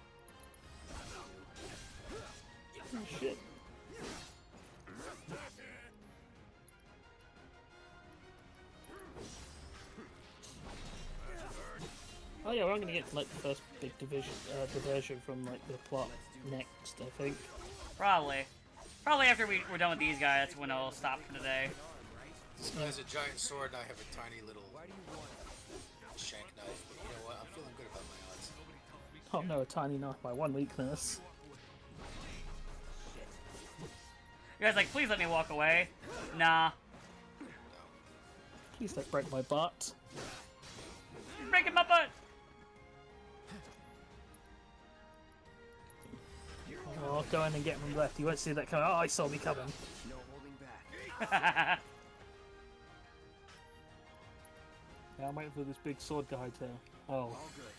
Oh, shit. Oh yeah, we're gonna get to like the first big diversion from like the plot next, I think. Probably. Probably after we're done with these guys, that's when I'll stop for today. This guy has a giant sword and I have a tiny little shank knife, but you know what? I'm feeling good about my odds. Oh no, a tiny knife by one weakness. You guys like, please let me walk away. Nah. Please don't break my butt. You're breaking my butt! Oh, I'll go in and get from the left. You won't see that coming. Oh, he saw me coming. No holding back. Yeah, I'm waiting for this big sword guy to... Oh. All good.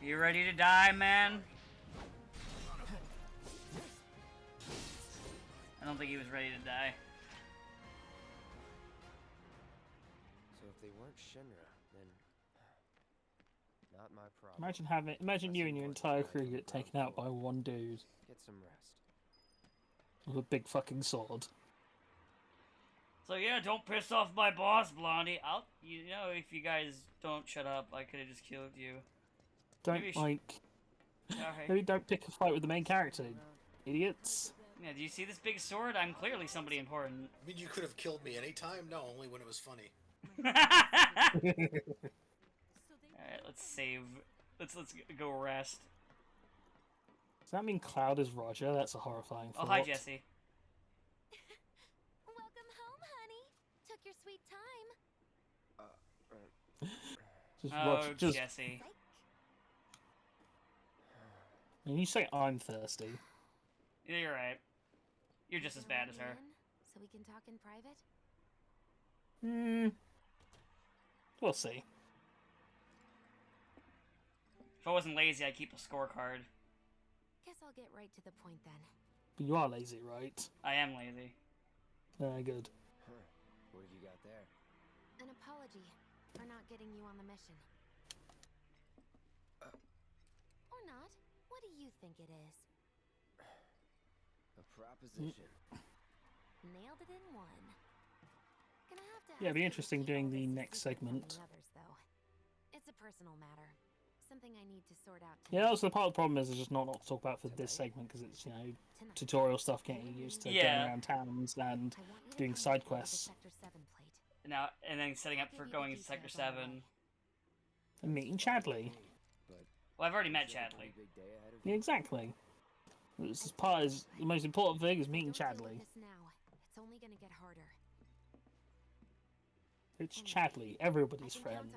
You ready to die, man? I don't think he was ready to die. So if they weren't Shinra, then not my problem. Imagine you and your entire crew get taken out by one dude Get some rest. with a big fucking sword. So yeah, don't piss off my boss, Blondie. You know, if you guys don't shut up, I could have just killed you. Don't maybe don't pick a fight with the main character, idiots. Yeah, do you see this big sword? I'm clearly somebody important. I mean, you could have killed me anytime? No, only when it was funny. Alright, let's save. Let's go rest. Does that mean Cloud is Roger? That's a horrifying thought. Oh, hi, Jesse. Welcome home, honey. Took your sweet time. Just Oh, Roger, just... Jesse. And you say I'm thirsty. Yeah, you're right. You're just as bad as her. So we can talk in private? We'll see. If I wasn't lazy, I'd keep a scorecard. Guess I'll get right to the point then. But you are lazy, right? I am lazy. Good. Huh. What have you got there? An apology for not getting you on the mission. Or not. What do you think it is? A proposition. Nailed it in one. Gonna have to Yeah, it'd be ask you to interesting keep doing all the this next secret from segment. the others, though. It's a personal matter. Something I need to sort out Yeah, that's the part of the problem is there's just not a lot to talk about for this segment because it's, you know, tutorial stuff, getting used to getting around towns and doing side quests. Now, and then setting up for going to Sector 7. And meeting Chadley. Well, I've already met Chadley. Yeah, exactly. This part is the most important thing is meeting Chadley. It's only gonna get harder. It's Chadley, everybody's friend.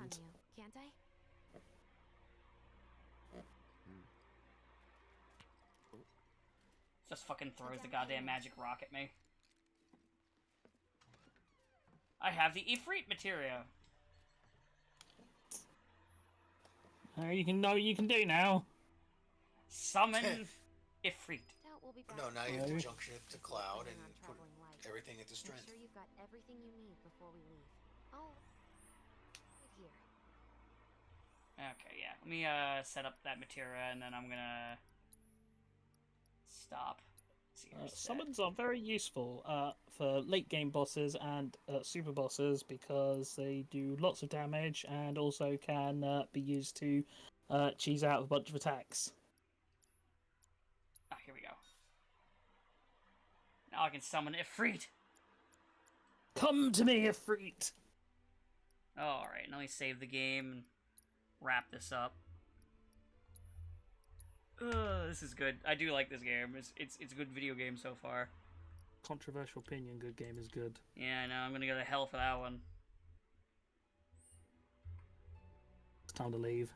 Can't I? Just fucking throws the goddamn magic rock at me. I have the Ifrit materia. You can know what you can do now. Summon Ifrit. No, now you have to junction it to Cloud and put everything into strength. Make sure you've got everything you need before we leave. Oh, right here. Okay, yeah. Let me set up that materia and then I'm gonna stop. Summons are very useful for late game bosses and super bosses because they do lots of damage and also can be used to cheese out a bunch of attacks. Ah, here we go. Now I can summon Ifrit. Come to me, Ifrit! Alright, now let me save the game and wrap this up. This is good. I do like this game. It's a good video game so far. Controversial opinion, good game is good. Yeah, I know. I'm gonna go to hell for that one. It's time to leave.